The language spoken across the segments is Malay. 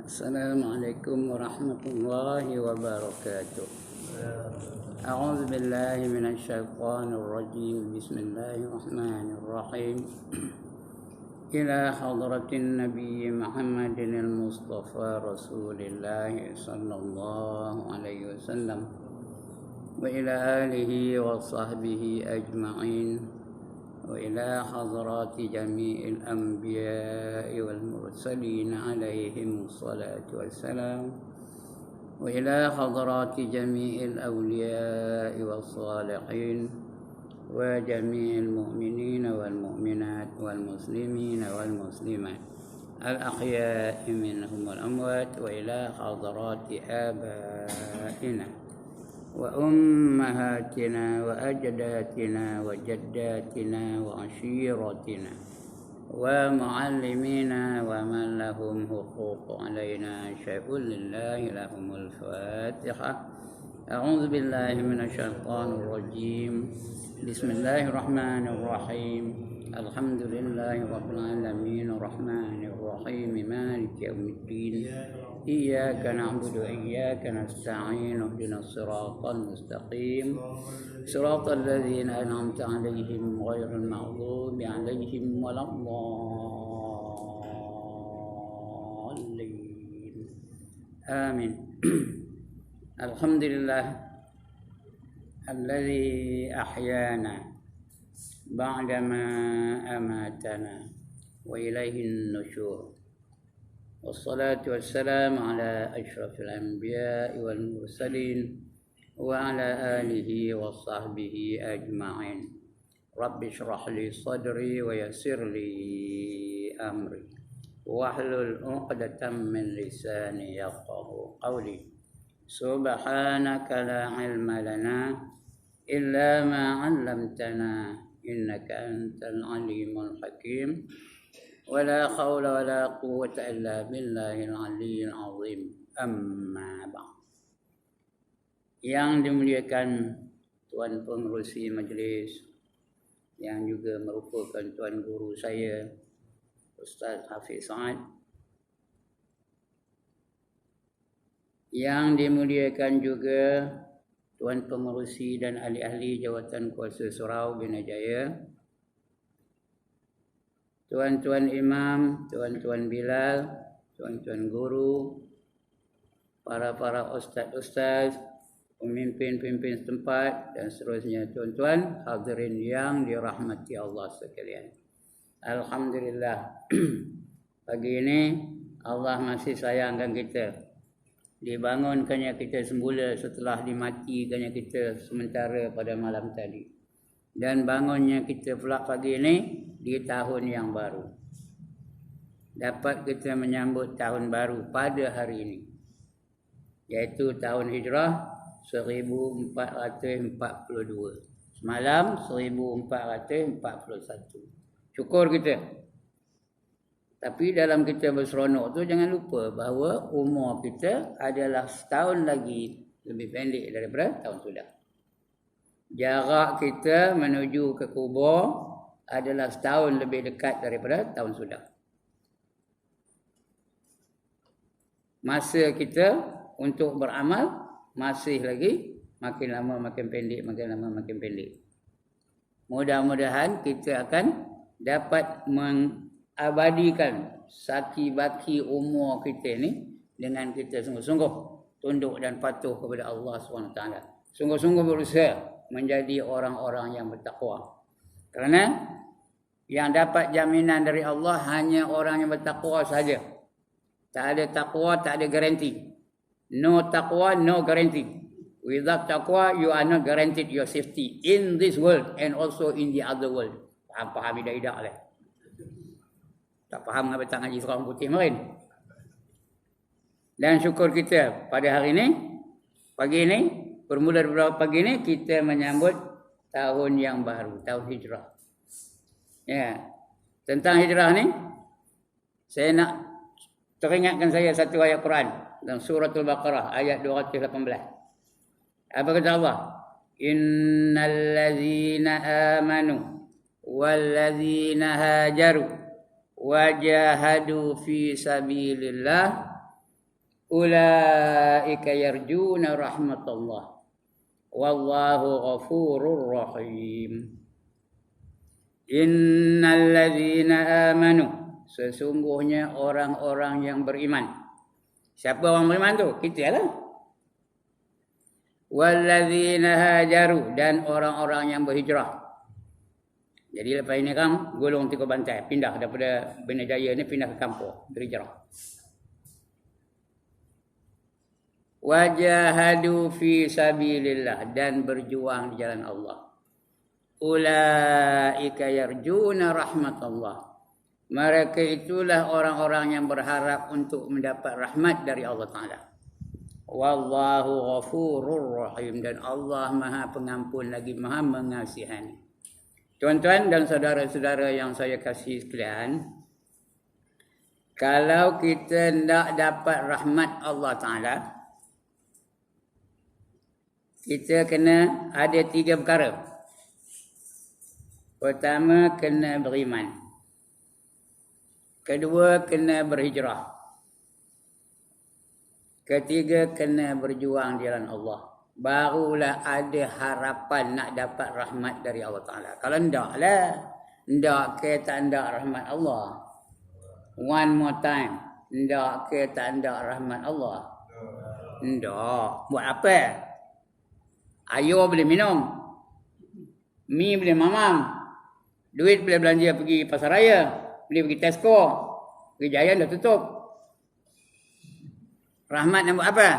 Assalamualaikum warahmatullahi wabarakatuh. A'udzu billahi minasyaitonir rajim. Bismillahirrahmanirrahim. Ila hadratin Nabi Muhammadin al-Mustafa Rasulillah sallallahu alaihi wasallam wa ila alihi wa sahbihi ajma'in wa ila hadrati jami'il anbiya'i wal mursalin alaihim salatu wassalam wa ila hadrati jami'il awliya'i was salihin wa jami'il mu'minina wal mu'minat wal muslimina wal muslimat al ahya'i minhum wal amwat wa ila hadrati abaina وأمهاتنا وأجدادنا وجداتنا وعشيرتنا ومعلمينا ومن لهم حقوق علينا شيء لله لهم الفاتحة. أعوذ بالله من الشيطان الرجيم. بسم الله الرحمن الرحيم. الحمد لله رب العالمين الرحمن الرحيم مالك يوم الدين إياك نعبد وإياك نستعين اهدنا الصراط المستقيم صراط الذين أنعمت عليهم غير المغضوب عليهم ولا الضالين آمين. الحمد لله الذي أحيانا بعدما أماتنا وإليه النشور والصلاة والسلام على أشرف الأنبياء والمرسلين وعلى آله وصحبه أجمعين. رب اشرح لي صدري ويسر لي أمري واحلل عقدة من لساني يفقهوا قولي. سبحانك لا علم لنا إلا ما علمتنا إنك أنت العليم الحكيم ولا حول ولا قوة إلا بالله العلي العظيم. أما بعد. Yang dimuliakan Tuan Pengerusi Majlis, yang juga merupakan Tuan Guru saya, Ustaz Hafiz Saad, yang dimuliakan juga Tuan Pengerusi dan ahli-ahli Jawatan Kuasa Surau Bina Jaya, Tuan-tuan imam, tuan-tuan bilal, tuan-tuan guru, para ustaz-ustaz, pemimpin-pemimpin setempat dan seterusnya, tuan-tuan hadirin yang dirahmati Allah sekalian. Alhamdulillah, pagi ini Allah masih sayangkan kita. Dibangunkannya kita semula setelah dimatikannya kita sementara pada malam tadi. Dan bangunnya kita pula pagi ini di tahun yang baru. Dapat kita menyambut tahun baru pada hari ini, iaitu tahun Hijrah 1442. Semalam 1441. Syukur kita. Tapi dalam kita berseronok tu jangan lupa bahawa umur kita adalah setahun lagi lebih pendek daripada tahun sudah. Jarak kita menuju ke kubur adalah setahun lebih dekat daripada tahun sudah. Masa kita untuk beramal masih lagi makin lama makin pendek, makin lama makin pendek. Mudah-mudahan kita akan dapat mengabadikan saki-baki umur kita ni dengan kita sungguh-sungguh tunduk dan patuh kepada Allah SWT. Sungguh-sungguh berusaha menjadi orang-orang yang bertakwa. Kerana yang dapat jaminan dari Allah hanya orang yang bertakwa saja. Tak ada takwa, tak ada garanti. No takwa, no guarantee. Without takwa, you are not guaranteed your safety in this world and also in the other world. Faham idak-idak lah. Tak faham apa tak ngaji seorang putih marin. Dan syukur kita pada hari ini, pagi ini, bermula dari pagi ini kita menyambut tahun yang baru, tahun Hijrah. Ya, tentang Hijrah ni, saya nak teringatkan saya satu ayat Quran dalam suratul Baqarah ayat 218. Apa kata Allah? Innal ladzina amanu wal ladzina hajaru wajahadu fi sabilillah ulaika yarjuna rahmatullah wallahu ghafurur rahim. Innal ladzina amanu, sesungguhnya orang-orang yang beriman. Siapa orang beriman tu? Kita lah. Walladzina hajaru, dan orang-orang yang berhijrah. Jadi lepas ini kan gulung tiga bantai, pindah daripada Bina Jaya ni pindah ke kampung, berhijrah. Wajahadu fi sabilillah, dan berjuang di jalan Allah. Ulaika yarjuna rahmatullah, mereka itulah orang-orang yang berharap untuk mendapat rahmat dari Allah Ta'ala. Wallahu ghafurur rahim, dan Allah Maha Pengampun lagi Maha Mengasihani. Tuan-tuan dan saudara-saudara yang saya kasih sekalian, kalau kita nak dapat rahmat Allah Ta'ala, kita kena ada 3 perkara. Pertama, kena beriman. Kedua, kena berhijrah. Ketiga, kena berjuang di jalan Allah. Barulah ada harapan nak dapat rahmat dari Allah Ta'ala. Kalau enggak lah, enggak ke tak enggak rahmat Allah. One more time, enggak ke tak enggak rahmat Allah. Enggak. Buat apa? Air boleh minum, mi boleh mamam, duit boleh belanja pergi pasar raya, boleh pergi Tesco, pergi Giant dah tutup. Rahmat nak buat apa?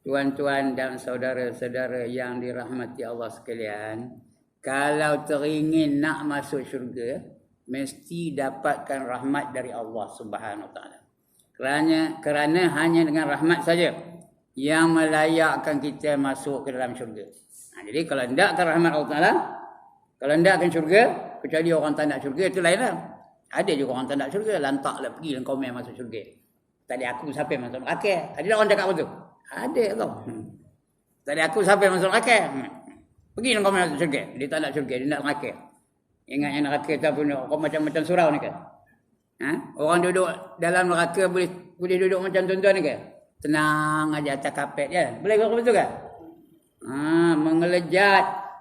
Tuan-tuan dan saudara-saudara yang dirahmati Allah sekalian, kalau teringin nak masuk syurga, mesti dapatkan rahmat dari Allah Subhanahu Wa Taala. Kerana hanya dengan rahmat saja yang melayakkan kita masuk ke dalam syurga. Jadi kalau hendakkan rahmat Allah Ta'ala, kalau hendakkan syurga, kecuali orang tak nak syurga, itu lain lah. Ada juga orang tak nak syurga, lantaklah pergi dan kau main masuk syurga. Tadi aku sampai masuk neraka. Ada orang cakap betul? Ada tau. Tadi aku sampai masuk neraka. Pergi dan kau main masuk syurga. Dia tak nak syurga, dia nak neraka. Ingat yang neraka tu pun macam-macam surau ni kan? Orang duduk dalam neraka boleh duduk macam tuan-tuan ni kan? Tenang aja atas kapet je. Boleh kau betul kan? Mengelejat.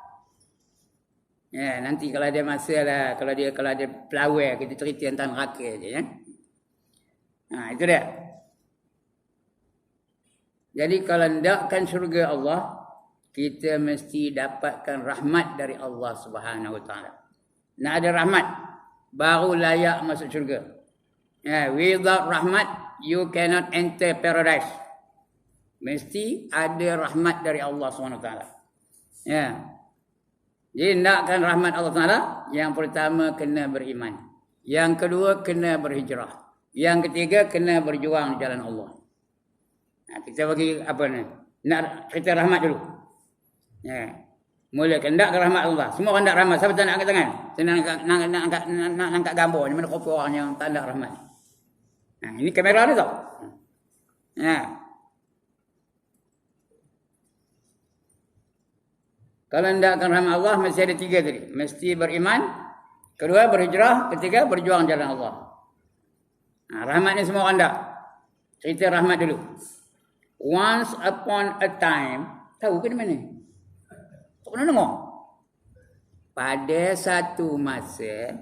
Ya, nanti kalau ada masa lah, kalau ada pelawai, kita cerita tentang neraka je ya. Itu dia. Jadi kalau hendakkan syurga Allah, kita mesti dapatkan rahmat dari Allah Subhanahu Wa Taala. Nak ada rahmat, baru layak masuk syurga. Without rahmat, you cannot enter paradise. Mesti ada rahmat dari Allah SWT. Jadi nakkan rahmat Allah Ta'ala, yang pertama kena beriman. Yang kedua kena berhijrah. Yang ketiga kena berjuang di jalan Allah. Kita bagi apa ni? Nak cerita rahmat dulu. Mula nak rahmat Allah. Semua orang nak rahmat. Siapa tak nak angkat tangan? Saya nak angkat gambar. Di mana kopi orang yang tak nak rahmat. Ini kamera ni tau. Kalau hendakkan rahmat Allah, mesti ada 3 tadi. Mesti beriman. Kedua berhijrah. Ketiga berjuang jalan Allah. Rahmat ni semua orang tak. Cerita rahmat dulu. Once upon a time. Tahu ke di mana? Tak pernah dengar. Pada satu masa,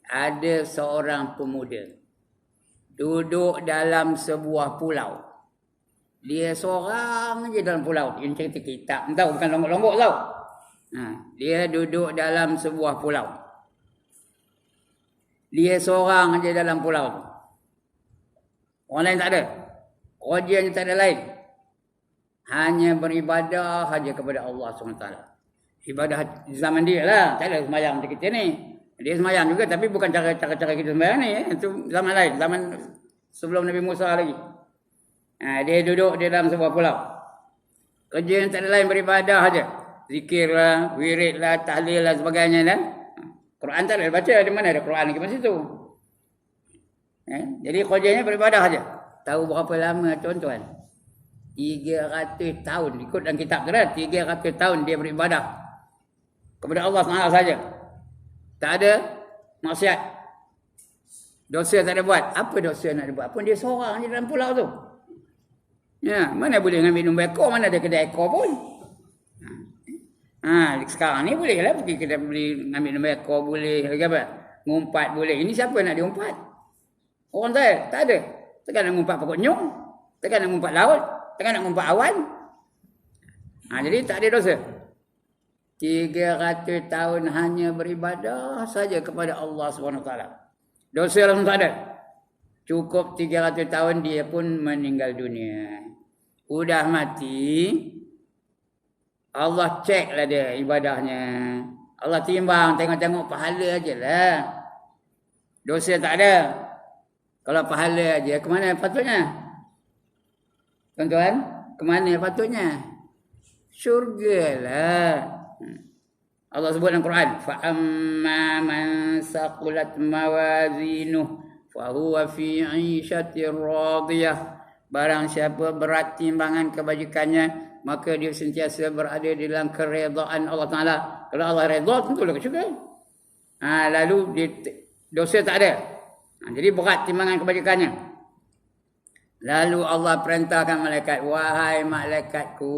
ada seorang pemuda duduk dalam sebuah pulau. Dia seorang je dalam pulau. Ini cerita kitab. Tahu bukan lombok-lombok tau. Dia duduk dalam sebuah pulau. Dia seorang je dalam pulau. Orang lain tak ada. Kerjanya tak ada lain. Hanya beribadah saja kepada Allah SWT. Ibadah zaman dia lah. Tak ada sembahyang macam kita ni. Dia sembahyang juga tapi bukan cara-cara kita sembahyang ni. Itu zaman lain. Zaman sebelum Nabi Musa lagi. Dia duduk di dalam sebuah pulau. Kerja yang tak ada lain beribadah saja. Zikir lah, wirid lah, tahlil lah sebagainya lah. Quran tak ada baca. Di mana ada Quran lagi masa tu. Jadi kerjanya beribadah saja. Tahu berapa lama tuan-tuan? 300 tahun. Ikut dalam kitab tu lah. 300 tahun dia beribadah kepada Allah SWT saja. Tak ada maksiat. Dosa tak ada buat. Apa dosa nak dia buat? Pun dia seorang je dalam pulau tu. Ya, mana boleh ngambil nombor ekor, mana ada kedai ekor pun. Sekarang ni boleh lah pergi kedai beli ngambil nombor ekor boleh. Lagi apa? Ngumpat boleh. Ini siapa nak diumpat? Orang tak ada. Takkan nak ngumpat pokok nyong. Takkan nak ngumpat laut. Takkan nak ngumpat awan. Jadi tak ada dosa. 300 tahun hanya beribadah saja kepada Allah SWT. Dosa langsung tak ada. Cukup 300 tahun dia pun meninggal dunia. Udah mati, Allah ceklah dia ibadahnya. Allah timbang, tengok-tengok pahala aje lah. Dosa tak ada. Kalau pahala aja, ke mana patutnya? Tuan-tuan, ke mana patutnya? Syurga lah. Allah sebut dalam Quran, fa amma man saqulat mawazinuh fa huwa fi 'ishatir radiyah. Barang siapa berat timbangan kebajikannya, maka dia sentiasa berada dalam keredaan Allah Taala. Kalau Allah redha, tentulah ke syurga. Lalu dosa tak ada. Jadi berat timbangan kebajikannya. Lalu Allah perintahkan malaikat, wahai malaikatku,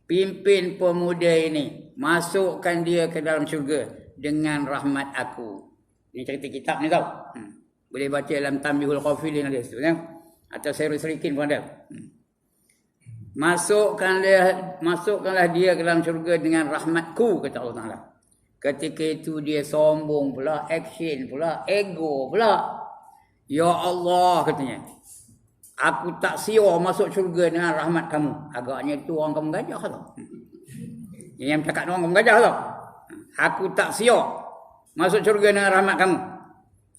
pimpin pemuda ini, masukkan dia ke dalam syurga dengan rahmat aku. Ini cerita kitab ni tau. Boleh baca dalam Tanbihul Ghafilin ada situ, ya? Atau Sairul Salikin pun ada. Masukkanlah dia ke dalam syurga dengan rahmatku, kata Allah Taala. Ketika itu dia sombong pula, action pula, ego pula. Ya Allah, katanya, aku tak siap masuk syurga dengan rahmat kamu. Agaknya itu orang kamu gajah tau. Yang cakap orang kamu gajah tau. Aku tak siap masuk syurga dengan rahmat kamu.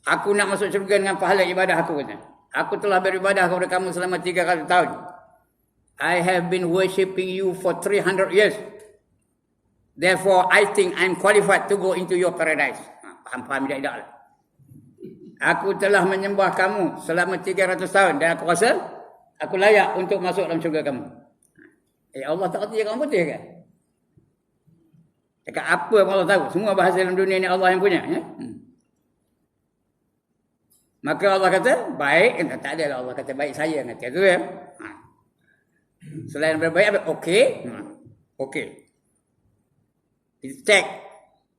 Aku nak masuk syurga dengan pahala ibadah aku, katanya. Aku telah beribadah kepada kamu selama 300 tahun. I have been worshipping you for 300 years. Therefore, I think I'm qualified to go into your paradise. Faham-faham tidak lah. Aku telah menyembah kamu selama 300 tahun dan aku rasa aku layak untuk masuk dalam syurga kamu. Allah tak kata kamu putih kan? Cakap apa pun Allah tahu. Semua bahasa dalam dunia ni Allah yang punya. Ya? Maka Allah kata, baik. Tak ada lah Allah kata, baik saya. Kata tu ya. Selain berbaik, okey. Okey. Kita cek.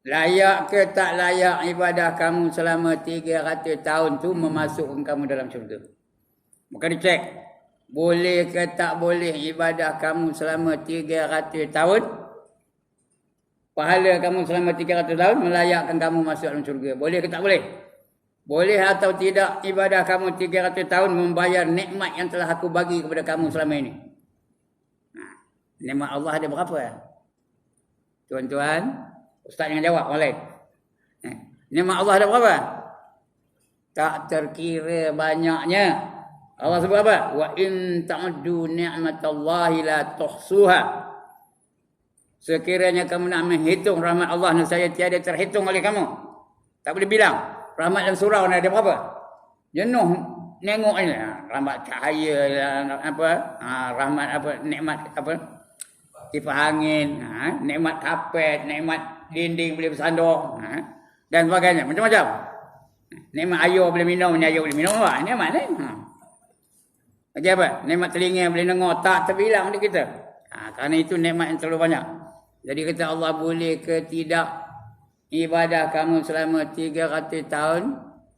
Layak ke tak layak ibadah kamu selama 300 tahun tu memasukkan kamu dalam syurga. Maka dicek. Boleh ke tak boleh ibadah kamu selama 300 tahun. Pahala kamu selama 300 tahun melayakkan kamu masuk dalam syurga. Boleh ke tak boleh? Boleh atau tidak ibadah kamu 300 tahun membayar nikmat yang telah aku bagi kepada kamu selama ini. Nikmat Allah ada berapa? Tuan-tuan, ustaz jangan jawab, orang lain. Nikmat Allah ada berapa? Tak terkira banyaknya. Allah sebut apa? Wa in ta'uddu ni'matallahi la tuhsuha. Sekiranya kamu nak menghitung rahmat Allah, nescaya tiada terhitung oleh kamu. Tak boleh bilang. Rahmat dan surau ada berapa? Jenuh nengok ni. Rahmat cahaya apa? Rahmat apa? Nikmat apa? Kipas angin, nikmat kapet, nikmat dinding boleh bersandar, dan sebagainya. Macam-macam. Nikmat air boleh minum, ni air boleh minum apa? Nikmat ni. Lagi apa? Nikmat telinga boleh dengar, tak terbilang di kita. Kerana itu nikmat yang terlalu banyak. Jadi kata Allah, boleh ke tidak ibadah kamu selama 300 tahun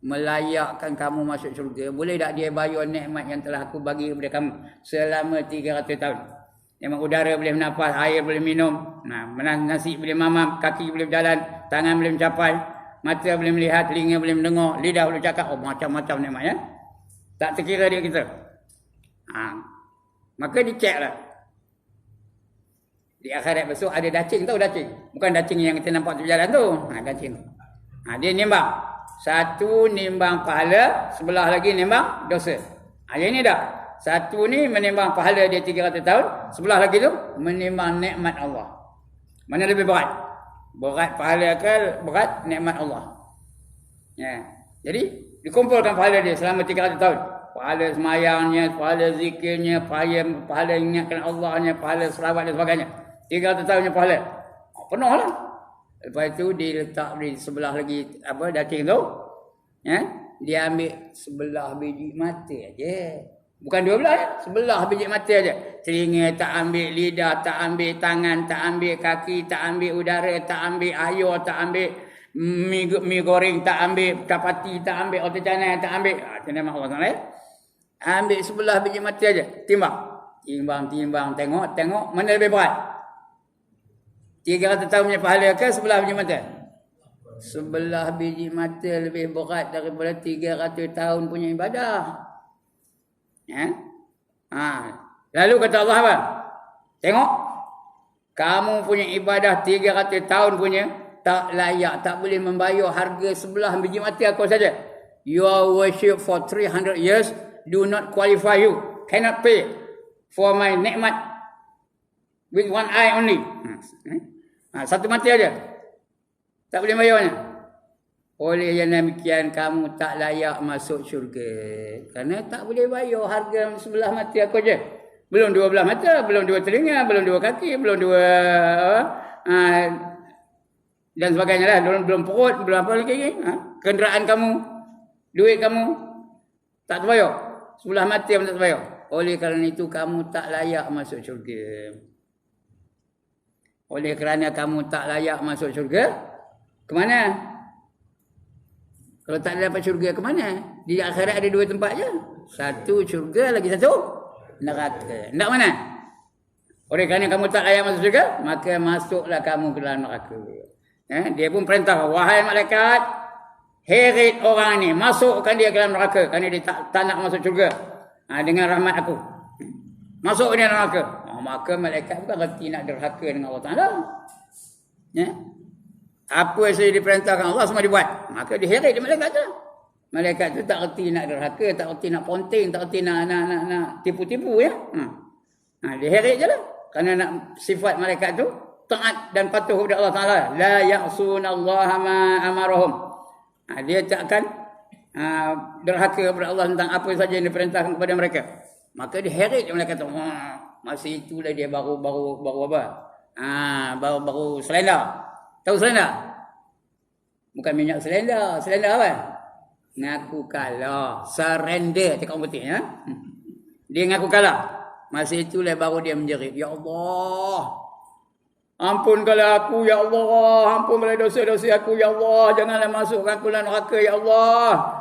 melayakkan kamu masuk syurga? Boleh tak dia bayar nikmat yang telah aku bagi kepada kamu selama 300 tahun? Nikmat udara boleh bernafas, air boleh minum, nasi boleh mamam, kaki boleh berjalan, tangan boleh mencapai, mata boleh melihat, telinga boleh mendengar, lidah boleh cakap. Macam-macam nikmat ya. Tak terkira dia kita. Maka diceklah. Di akhirat besok ada dacing, tahu dacing? Bukan dacing yang kita nampak di jalan tu. Dacing. Dia nimbang. Satu nimbang pahala, sebelah lagi nimbang dosa. Yang ini dah. Satu ni menimbang pahala dia 300 tahun, sebelah lagi tu menimbang nikmat Allah. Mana lebih berat? Berat pahala ke berat nikmat Allah? Ya. Jadi dikumpulkan pahala dia selama 300 tahun. Pahala semayangnya, pahala zikirnya, pahala ingatkan Allahnya, pahala selawat dan sebagainya. 300 tahunnya pahala. Penuh lah. Lepas itu diletak di sebelah lagi apa dacing tu. Ya. dia ambil sebelah biji mata aja. Bukan 12 ya, sebelah biji mata aja. Telinga tak ambil, lidah tak ambil, tangan tak ambil, kaki tak ambil, udara tak ambil, air tak ambil, mi goreng tak ambil, kapati tak ambil, otak canai tak ambil. Itu nama Allah Taala. Ambil sebelah biji mata aja, timbang, tengok mana lebih berat. 300 tahun punya pahala ke sebelah biji mata? Sebelah biji mata lebih berat daripada 300 tahun punya ibadah. Ya? Lalu kata Allah apa? Tengok, kamu punya ibadah 300 tahun punya tak layak, tak boleh membayar harga sebelah biji mata aku saja. Your worship for 300 years do not qualify you, cannot pay for my nikmat with one eye only. Satu mata aja, tak boleh bayarnya. Oleh yang demikian kamu tak layak masuk syurga. Kerana tak boleh bayar harga sebelah mata aku je. Belum 12 mata, belum 2 telinga, belum 2 kaki, belum 2 dan sebagainya lah. Belum perut, belum apa lagi. Kenderaan kamu, duit kamu tak terbayar. Sebelah mata pun tak terbayar. Oleh kerana itu kamu tak layak masuk syurga. Oleh kerana kamu tak layak masuk syurga, ke mana? Kalau tak dapat syurga ke mana? Di akhirat ada 2 tempat je. Satu syurga, lagi satu neraka. Nak mana? Oleh kerana kamu tak layak masuk syurga, maka masuklah kamu ke dalam neraka. Dia pun perintah, wahai malaikat, heret orang ni, masukkan dia ke dalam neraka kerana dia tak nak masuk syurga. Dengan rahmat aku. Masuk dia neraka. Maka malaikat bukan reti nak derhaka dengan Allah Taala. Ya. Apa yang saya diperintahkan Allah semua dibuat. Maka diheret di malaikat tu. Malaikat tu tak reti nak derhaka, tak reti nak ponting, tak reti nak tipu-tipu ya. Diheret je lah. Kerana nak sifat malaikat tu taat dan patuh kepada Allah Taala. La ya'sunallaha ma amarahum. Dia tak akan derhaka kepada Allah tentang apa saja yang diperintahkan kepada mereka. Maka diheret di malaikat tu. Masa itulah dia baru apa? Baru selenda. Tahu selenda? Bukan minyak selenda. Selenda apa? Ngaku kalah. Surrender. Cakap orang putih. Ya? Dia ngaku kalah. Masa itulah baru dia menjerit. Ya Allah. Ampunkanlah aku. Ya Allah. Ampunkanlah dosa-dosa aku. Ya Allah. Janganlah masukkan aku dalam neraka. Ya Allah.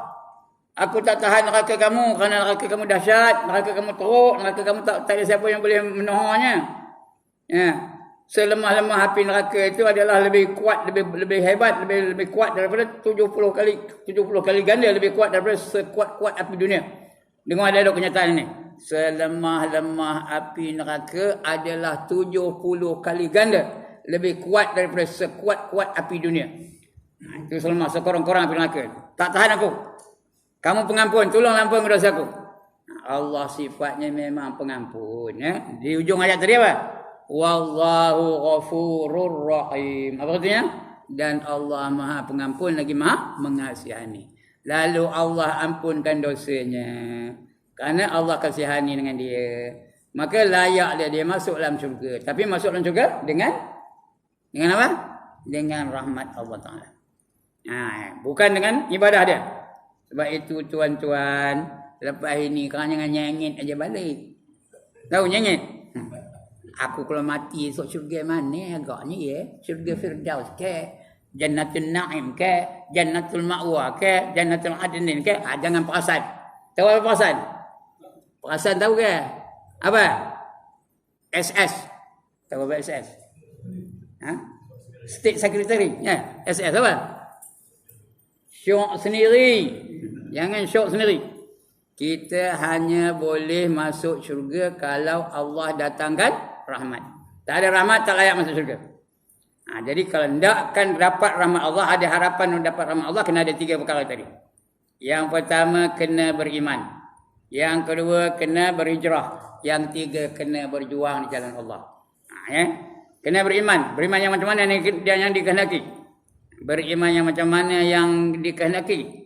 Aku tak tahan neraka kamu. Kerana neraka kamu dahsyat. Neraka kamu teruk. Neraka kamu tak ada siapa yang boleh menahannya. Ya. Selemah-lemah api neraka itu adalah lebih kuat, lebih hebat, lebih kuat daripada 70 kali ganda lebih kuat daripada sekuat-kuat api dunia. Dengar ada kenyataan ini. Selemah-lemah api neraka adalah 70 kali ganda lebih kuat daripada sekuat-kuat api dunia. Itu selemah sekorang-korang api neraka. Tak tahan aku. Kamu pengampun, tolong ampun dosa aku. Allah sifatnya memang pengampun. Ya? Di ujung ayat tadi apa? Wallahu ghafurur rahim. Apa artinya? Dan Allah Maha Pengampun lagi Maha Mengasihani. Lalu Allah ampunkan dosanya. Kerana Allah kasihani dengan dia. Maka layak dia masuk dalam syurga. Tapi masuk dalam syurga dengan apa? Dengan rahmat Allah Taala. Bukan dengan ibadah dia. Sebab itu tuan-tuan, lepas ini kau jangan nyengit aja balik. Tahu nyengit? Aku kalau mati esok syurga mana agaknya ya? Syurga Firdaus ke? Jannatul Naim ke? Jannatul Ma'wa ke? Jannatul Adnin ke? Jangan perasan. Tahu apa perasan? Perasan tahu ke? Apa? SS. Tahu apa SS? State Secretary. Ya, SS apa? Syok sendiri. Jangan syok sendiri. Kita hanya boleh masuk syurga kalau Allah datangkan rahmat. Tak ada rahmat, tak layak masuk syurga. Jadi kalau hendakkan dapat rahmat Allah, ada harapan untuk dapat rahmat Allah, kena ada 3 perkara tadi. Yang pertama, kena beriman. Yang kedua, kena berhijrah. Yang 3, kena berjuang di jalan Allah. Kena beriman. Beriman yang macam mana yang dikehendaki? Beriman yang macam mana yang dikehendaki?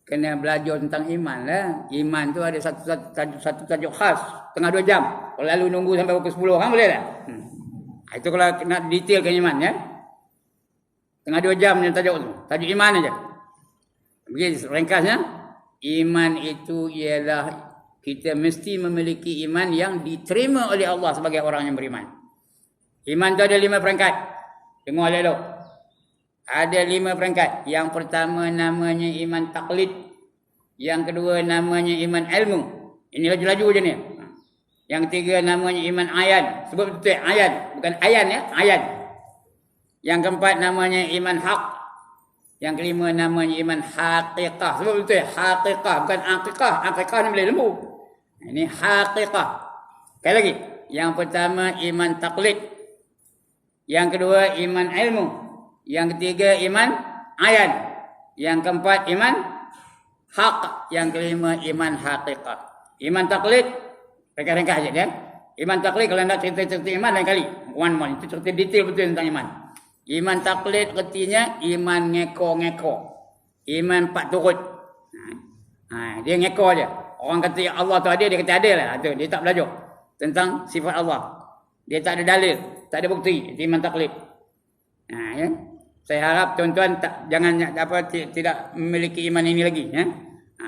Kena belajar tentang iman lah. Iman tu ada satu tajuk khas. Tengah 2 jam. Kalau lalu nunggu sampai pukul 10 orang boleh tak? Itu kalau nak detailkan iman ya. Tengah 2 jam ni tajuk tu. Tajuk iman aja. Begini ringkasnya, iman itu ialah kita mesti memiliki iman yang diterima oleh Allah sebagai orang yang beriman. Iman tu ada 5 peringkat. Dengar elok. Ada 5 peringkat. Yang pertama namanya iman taklid. Yang kedua namanya iman ilmu. Ini laju-laju je ni. Yang ketiga namanya iman ayan. Sebut betul ayan. Bukan ayan ya. Ayan. Yang keempat namanya iman hak. Yang kelima namanya iman haqiqah. Sebut betul haqiqah. Bukan aqiqah. Aqiqah ni boleh lembu. Ini haqiqah. Sekali lagi. Yang pertama iman taklid. Yang kedua iman ilmu. Yang ketiga iman ayan. Yang keempat iman haq. Yang kelima iman haqiqah. Iman taklid ringkas-ringkas aja dia. Iman taklid kalau nak cerita-cerita iman lain kali. One more. Itu cerita detail betul tentang iman. Iman taklid artinya iman ngeko-ngeko. Iman pak turut. Dia ngeko aja. Orang kata Allah tu ada, dia kata ada lah. Dia tak belajar tentang sifat Allah. Dia tak ada dalil, tak ada bukti. Itu iman taklid. Ya. Saya harap tuan-tuan jangan tidak memiliki iman ini lagi. Ya.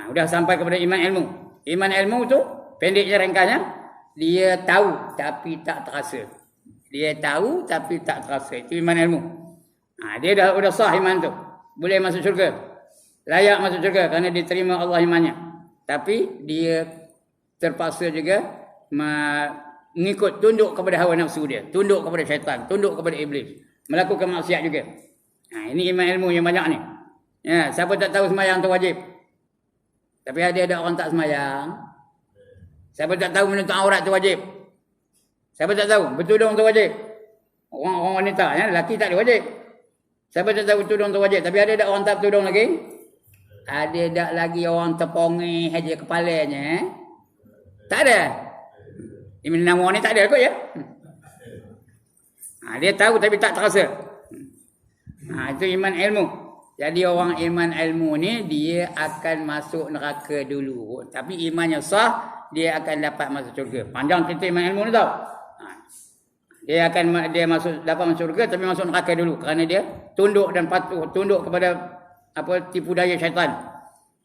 Sudah sampai kepada iman ilmu. Iman ilmu tu pendeknya ringkasnya, dia tahu tapi tak terasa. Dia tahu tapi tak terasa. Itu iman ilmu. Dia dah sah iman tu. Boleh masuk syurga. Layak masuk syurga kerana diterima Allah imannya. Tapi dia terpaksa juga mengikut, tunduk kepada hawa nafsu dia, tunduk kepada syaitan, tunduk kepada iblis, melakukan maksiat juga. Ini iman ilmu yang banyak ni. Ya, siapa tak tahu semayang tu wajib? Tapi ada orang tak semayang. Siapa tak tahu menutup aurat tu wajib? Siapa tak tahu bertudung tu wajib? Orang wanita, ya, lelaki tak ada wajib. Siapa tak tahu bertudung tu wajib? Tapi ada orang tak bertudung lagi? Ada tak lagi orang terpongeh aja kepalanya? Tak ada. Ini nama ni tak ada kot ya. Dia tahu tapi tak terasa. Itu iman ilmu. Jadi orang iman ilmu ni dia akan masuk neraka dulu. Tapi imannya sah, dia akan dapat masuk syurga. Panjang cerita iman ilmu ni tau. Dia dapat masuk syurga tapi masuk neraka dulu kerana dia tunduk dan patuh, tunduk kepada tipu daya syaitan,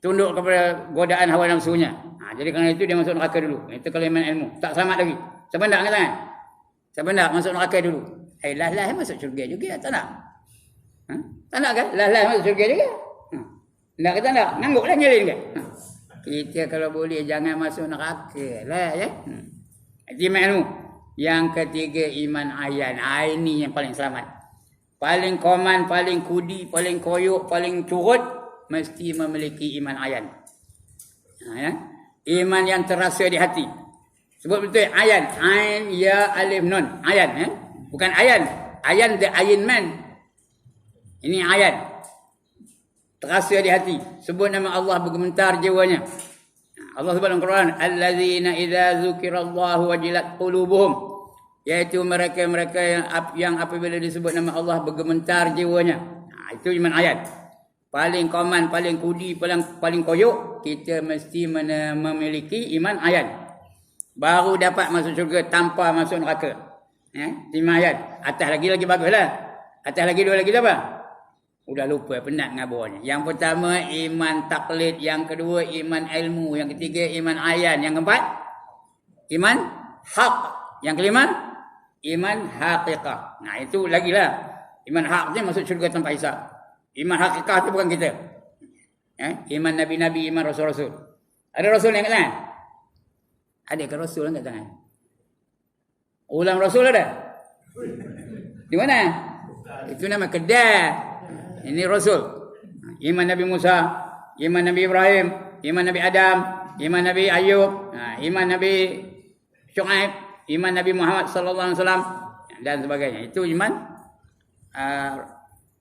tunduk kepada godaan hawa nafsunya. Jadi kerana itu dia masuk neraka dulu. Itu kalau iman ilmu. Tak selamat lagi. Siapa nak kata kan? Siapa nak masuk neraka dulu? Lah masuk syurga juga. Tak nak? Tak nak kan? Lah masuk syurga juga. Nak kata nak? Ngangguklah nyelin kan? Kita kalau boleh jangan masuk neraka lah ya. Itu iman ilmu. Yang ketiga iman ayan. Ini yang paling selamat. Paling koman, paling kudi, paling koyuk, paling curut, mesti memiliki iman ayan. Ya? Iman yang terasa di hati. Sebut betul ayan. Ain, ya, alif, nun. Ayan. Ya? Bukan ayan. Ayan the Iron Man. Ini ayan. Terasa di hati. Sebut nama Allah bergementar jiwanya. Allah sebut dalam Quran. Allazina idza zukirallahu wajilat qulubuhum. Iaitu mereka-mereka yang apabila disebut nama Allah bergementar jiwanya. Itu iman ayat. Paling koman, paling kudi, paling koyuk, kita mesti memiliki iman ayat. Baru dapat masuk syurga tanpa masuk neraka. Iman ayat. Atas lagi baguslah. Atas lagi 2 lagi apa? Udah lupa, penat ngaburnya. Yang pertama iman taklid, yang kedua iman ilmu, yang ketiga iman ayat, yang keempat iman hak, yang kelima iman haqiqah. Itu lagilah. Iman hak ni masuk syurga tanpa hisab. Iman haqiqah tu bukan kita. Iman nabi-nabi, iman rasul-rasul. Ada rasul yang kat tangan? Ada ke rasul yang kat tangan? Ulang rasul ada? Di mana? Itu nama kedai. Ini rasul. Iman Nabi Musa, iman Nabi Ibrahim, iman Nabi Adam, iman Nabi Ayub, iman Nabi Syuaib, iman Nabi Muhammad sallallahu alaihi wasallam dan sebagainya. Itu iman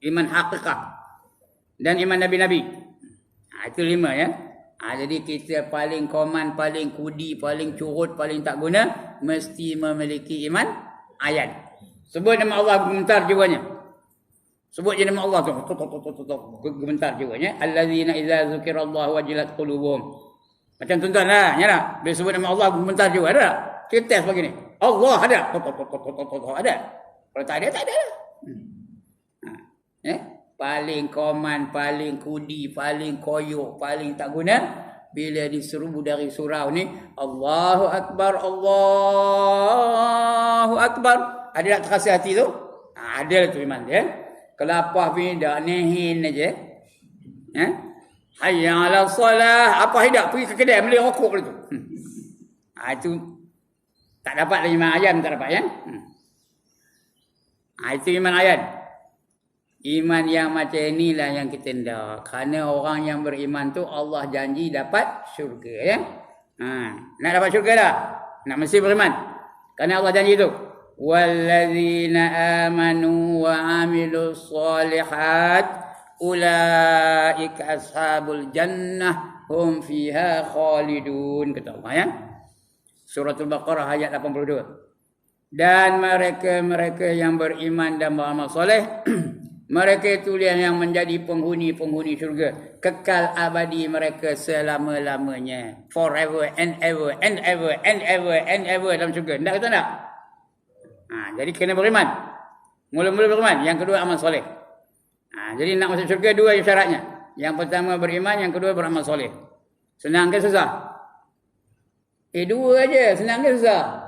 iman haqiqah dan iman nabi-nabi. Itu 5 ya. Jadi kita paling koman, paling kudi, paling curut, paling tak guna mesti memiliki iman ayat. Sebut nama Allah gementar jiwanya. Sebut je nama Allah tu gementar jiwanya. Allazina idza zukirallahu wajilat qulubuhum. Macam tuan-tuan lah, ya tak? Bila sebut nama Allah gementar jiwa ada tak? Kita test begini. Allah ada. Ada. Kalau tak ada, tak ada lah. paling koman, paling kudi, paling koyok, paling tak guna. Bila diserubu dari surau ni, Allahu Akbar, Allahu Akbar. Ada tak terasa hati tu? Ada tu iman dia. Kelapah pindah, nehin aja. Hayya ala salah. Apa hidak? Pergi ke kedai, beli rokok tu. Itu tak dapat lagi iman ayam, tak dapat ya. Itu iman ayam. Iman yang macam inilah yang kita hendak. Kerana orang yang beriman tu Allah janji dapat syurga ya. Nak dapat syurga dah. Nak mesti beriman. Kerana Allah janji tu. Wallazina amanu wa amilus solihat ulaika ashabul jannah hum fiha khalidun. Kata Allah ya. Suratul Baqarah ayat 82. Dan mereka yang beriman dan beramal soleh mereka itu yang menjadi penghuni syurga. Kekal abadi mereka selama-lamanya. Forever and ever and ever and ever and ever dalam syurga. Tak kata tak? Jadi kena beriman. Mula-mula beriman. Yang kedua amal soleh. Jadi nak masuk syurga dua syaratnya. Yang pertama beriman. Yang kedua beramal soleh. Senang ke susah? Dua aja. Senang ke susah?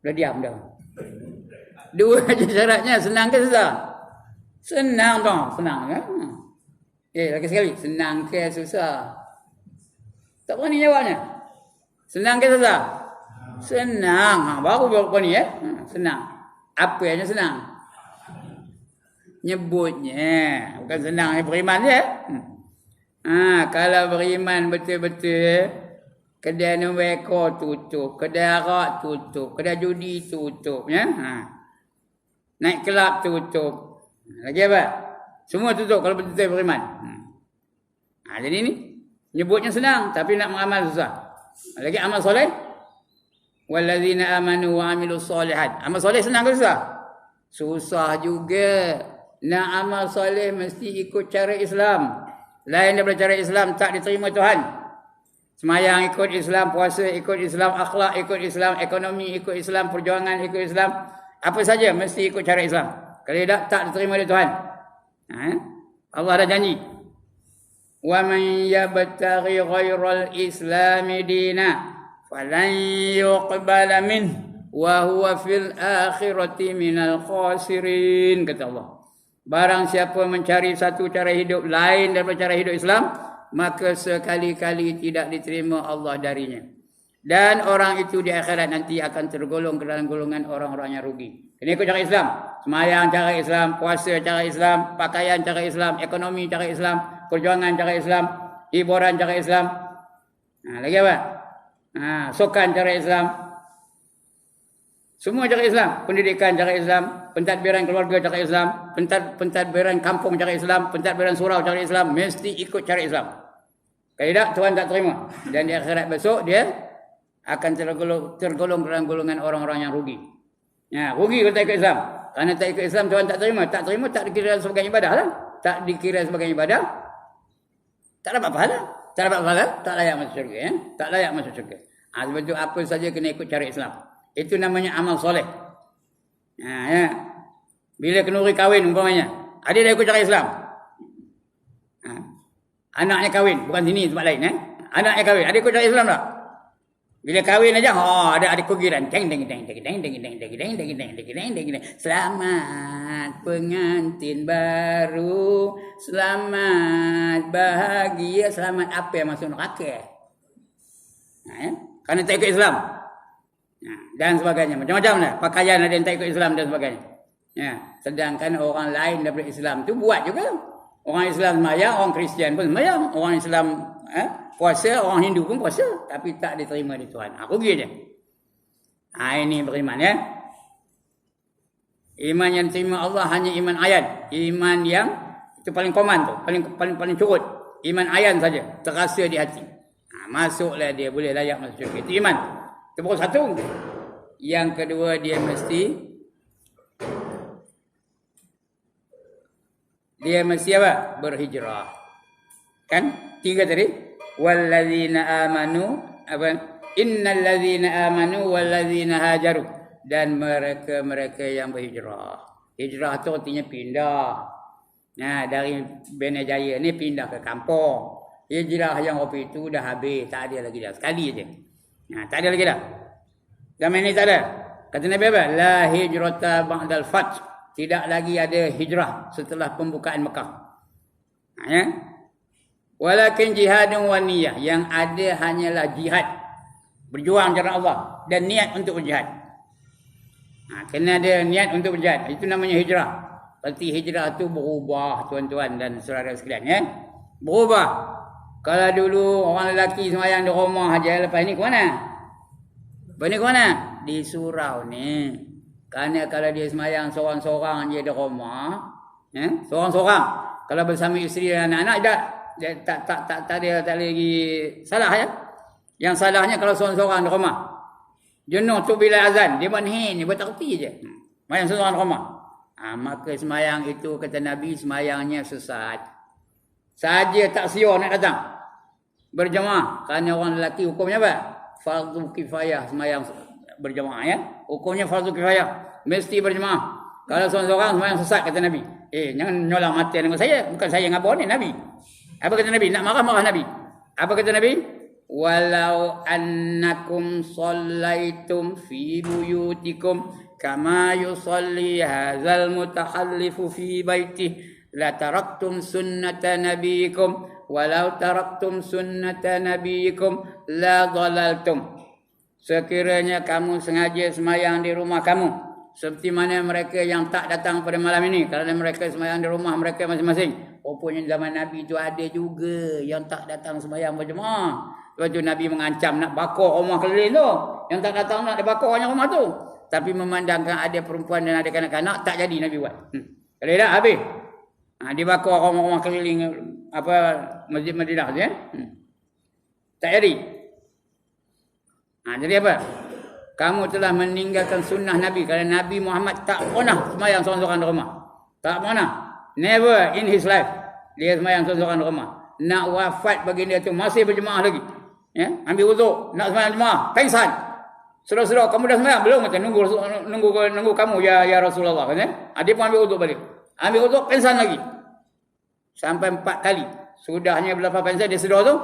Dah diam dah. Dua aja syaratnya. Senang ke susah? Senang dong, senang kan? Lagi sekali, senang ke susah? Tak berani jawabnya. Senang ke susah? Senang. Baru berani ya. Senang. Apa yang senang? Nyebutnya. Bukan senang beriman ya. Kalau beriman betul-betul, kedai nuweko tutup, kedai arak tutup, kedai judi tutup ya. Naik kelab tutup. Lagi apa? Semua tutup kalau betul-betul beriman. Jadi ni nyebutnya senang tapi nak beramal susah. Lagi amal soleh. Wallazina amanu wa amilus solihat. Amal soleh senang ke susah? Susah juga. Nak amal soleh mesti ikut cara Islam. Lain daripada cara Islam tak diterima Tuhan. Semayang ikut Islam, puasa ikut Islam, akhlak ikut Islam, ekonomi ikut Islam, perjuangan ikut Islam. Apa saja mesti ikut cara Islam. Kalau tak diterima oleh Tuhan. Allah dah janji. Wa man yabtaghi ghairal islami dina falan yuqbala min wa huwa fil akhirati minal khasirin, kata Allah. Barang siapa mencari satu cara hidup lain daripada cara hidup Islam, maka sekali-kali tidak diterima Allah darinya. Dan orang itu di akhirat nanti akan tergolong ke dalam golongan orang-orang yang rugi. Kena ikut cara Islam. Semayang cara Islam, puasa cara Islam, pakaian cara Islam, ekonomi cara Islam, perjuangan cara Islam, hiburan cara Islam. Lagi apa? Sokan cara Islam. Semua cara Islam. Pendidikan cara Islam, pentadbiran keluarga cara Islam, pentadbiran kampung cara Islam, pentadbiran surau cara Islam. Mesti ikut cara Islam. Kalau tidak, Tuhan tak terima. Dan di akhirat besok, dia akan tergolong dalam golongan orang-orang yang rugi. Rugi kalau tak ikut Islam. Kerana tak ikut Islam, Tuhan tak terima. Tak terima, tak dikira sebagai ibadah lah. Tak dikira sebagai ibadah. Tak dapat pahala. Tak dapat pahala, tak layak masuk syurga. Ya? Tak layak masuk syurga. Sebab itu apa saja kena ikut cara Islam. Itu namanya amal soleh. Ya. Bila kenduri kahwin umpamanya, ada dah ikut cara Islam. Anaknya kahwin, bukan sini tempat lain. Anaknya kahwin, ada ikut cara Islam tak? Bila kahwin aja, ada kugiran. Selamat pengantin baru, selamat bahagia, selamat apa yang masuk neraka. Kerana tak ikut Islam. Dan sebagainya. Macam-macam lah. Pakaian ada yang tak ikut Islam dan sebagainya. Sedangkan orang lain daripada Islam tu buat juga. Orang Islam semayang, orang Kristian pun semayang. Orang Islam puasa, orang Hindu pun puasa. Tapi tak diterima di Tuhan. Rugi je. Ini beriman ya. Iman yang diterima Allah hanya iman ayat. Iman yang itu paling common tu. Paling curut. Iman ayat saja. Terasa di hati. Masuklah dia. Boleh layak masuk syurga. Itu iman. Itu baru satu. Yang kedua dia mesti apa? Berhijrah. Kan? 3 tadi. Wallazina amanu apa? Innal ladzina amanu walladzina hajaru, dan mereka yang berhijrah. Hijrah itu artinya pindah Nah, dari Bena Jaya ni pindah ke kampung. Hijrah yang waktu itu dah habis, tak ada lagi dah. Sekali aja. Nah, tak ada lagi dah. Zaman ni tak ada. Kata Nabi apa? La hijrata ba'dal fath. Tidak lagi ada hijrah setelah pembukaan Mekah. Ya. Walakin jihadun wa niyah. Yang ada hanyalah jihad. Berjuang jalan Allah dan niat untuk berjihad. Kena ada niat untuk berjihad. Itu namanya hijrah. Berarti hijrah tu berubah, tuan-tuan dan saudara sekalian, ya. Berubah. Kalau dulu orang lelaki semayang di rumah aja, lepas ni ke mana? Lepas ni ke mana? Di surau ni. Kerana kalau dia semayang seorang-seorang je di rumah, ya, seorang-seorang. Kalau bersama isteri dan anak-anak, tak ada lagi salah, ya. Yang salahnya kalau seorang-seorang di rumah. Jenuh tu bila azan, dia buat ni buat tak kerti je. Semayang seorang di rumah. Maka semayang itu kata Nabi, semayangnya sesat. Saja tak siur nak datang berjemaah. Kerana orang lelaki hukumnya apa? Fardu kifayah semayang berjemaah, ya. Hukumnya fardu kifayah, mesti berjemaah. Kalau seorang-seorang semayang sesat kata Nabi. Jangan nyolong mata dengan saya. Bukan saya ngabur ni, Nabi. Apa kata Nabi? Nak marah-marah Nabi. Apa kata Nabi? Walau annakum sallaitum fi buyutikum kama yusalli hadzal mutahallifu fi baitihi la taraktum sunnata nabiyikum walau taraktum sunnata nabiyikum la dhalaltum. Sekiranya kamu sengaja semayang di rumah kamu, seperti mana mereka yang tak datang pada malam ini, kerana mereka semayang di rumah mereka masing-masing. Rupanya zaman Nabi itu ada juga yang tak datang semayang berjemaah. Lepas tu Nabi mengancam nak bakar rumah keliling tu. Yang tak datang nak dibakar hanya rumah tu. Tapi memandangkan ada perempuan dan ada kanak-kanak, tak jadi Nabi buat. Kalau tak habis. Dibakar rumah-rumah keliling masjid Madinah tu, ya. Tak jadi. Jadi apa? Kamu telah meninggalkan sunnah Nabi. Kerana Nabi Muhammad tak pernah semayang seorang-seorang di rumah. Tak pernah. Never in his life. Dia semayang seorang-seorang di rumah. Nak wafat baginda tu masih berjemaah lagi. Ya, ambil wuduk, nak semayang jemaah, pengsan. Saudara-saudara, kamu dah semayang belum? Kata nunggu kamu ya Rasulullah, kata. Dia pun ambil wuduk balik. Ambil wuduk, pengsan lagi. Sampai 4 kali. Sudahnya berapa pengsan dia sedar tu,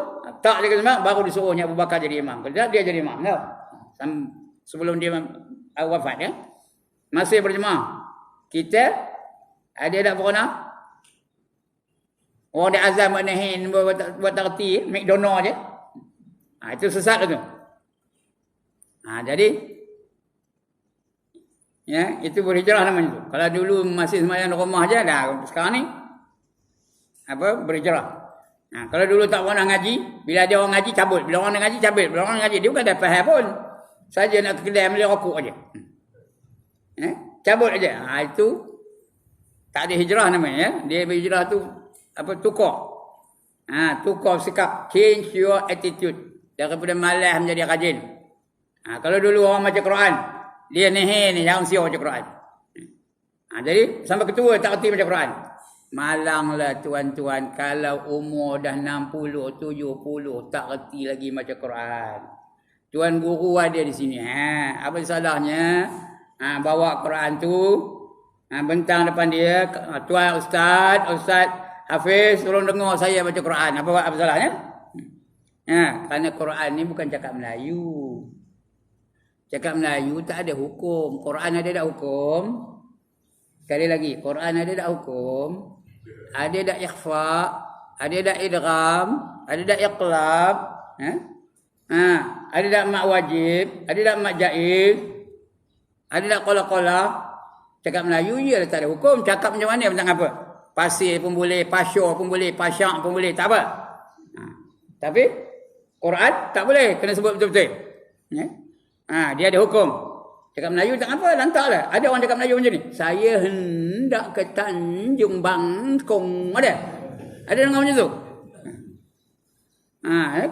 tak dia semayang, baru disuruhnya Abu Bakar jadi imam. Kalau dia jadi imam, tak? Sebelum dia wafat, ya. Masih berjemaah. Kita ada tak pernah? Orang dia azam buat nahin, buat tak reti, McDonald je. Itu sesat tu. Jadi ya, itu berhijrah namanya tu. Kalau dulu masih semayang di rumah je, dah sekarang ni berhijrah. Kalau dulu tak pernah ngaji, bila ada orang ngaji cabut, bila orang ngaji cabut, bila orang ngaji dia bukan dah faham pun. Saja nak ke kedai beli rokok aja. Cabut aja. Itu tak ada hijrah namanya, ya. Dia berhijrah tu tukar. Tukar sikap, change your attitude. Daripada malas menjadi rajin. Kalau dulu orang baca Quran, dia ni jangan siap baca Quran. Jadi sampai ketua tak reti baca Quran. Malanglah tuan-tuan kalau umur dah 60, 70 tak reti lagi baca Quran. Tuan guru ada di sini. Apa salahnya? Bawa Quran tu, bentang depan dia, tuan ustaz Hafiz, tolong dengar saya baca Quran. Apa salahnya? Kerana Quran ni bukan cakap Melayu. Cakap Melayu tak ada hukum. Quran ada tak hukum? Sekali lagi, Quran ada tak hukum? Ada tak ikhfa? Ada tak idgham? Ada tak iqlab? Ada tak mak wajib? Ada tak mak jaiz? Ada tak qala-qala? Cakap Melayu je tak ada hukum. Cakap macam mana tentang apa? Pasir pun boleh, pasyur pun boleh, pasyak pun boleh, tak apa. Tapi Quran tak boleh, kena sebut betul-betul. Dia ada hukum. Cakap Melayu tak apa, lantaklah. Ada orang cakap Melayu macam ni. Saya hendak ke Tanjung Bangkong. Ada dengar macam tu?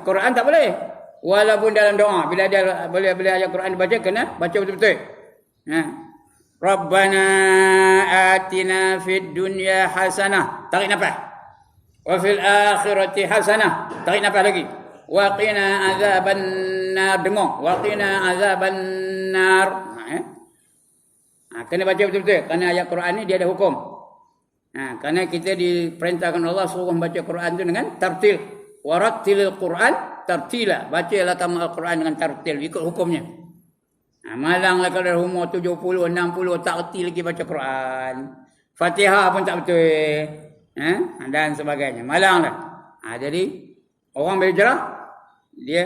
Quran tak boleh. Walaupun dalam doa, bila dia boleh ayat Quran dibaca, kena baca betul-betul. Rabbana atina fid dunya hasanah. Tarik nafas. Wa fil akhirati hasanah. Tarik nafas lagi. Wa qina azaban nar. Dengar. Wa qina azaban nar. Kena baca betul-betul. Kerana ayat Quran ni dia ada hukum. Karena kita diperintahkan Allah suruh membaca Quran itu dengan tartil. Warattilil Quran tartila. Bacalah kamu Al-Quran dengan tartil, ikut hukumnya. Malanglah kalau dah umur 70, 60 tak reti lagi baca Quran. Fatihah pun tak betul. Dan sebagainya. Malanglah. Jadi orang berhijrah dia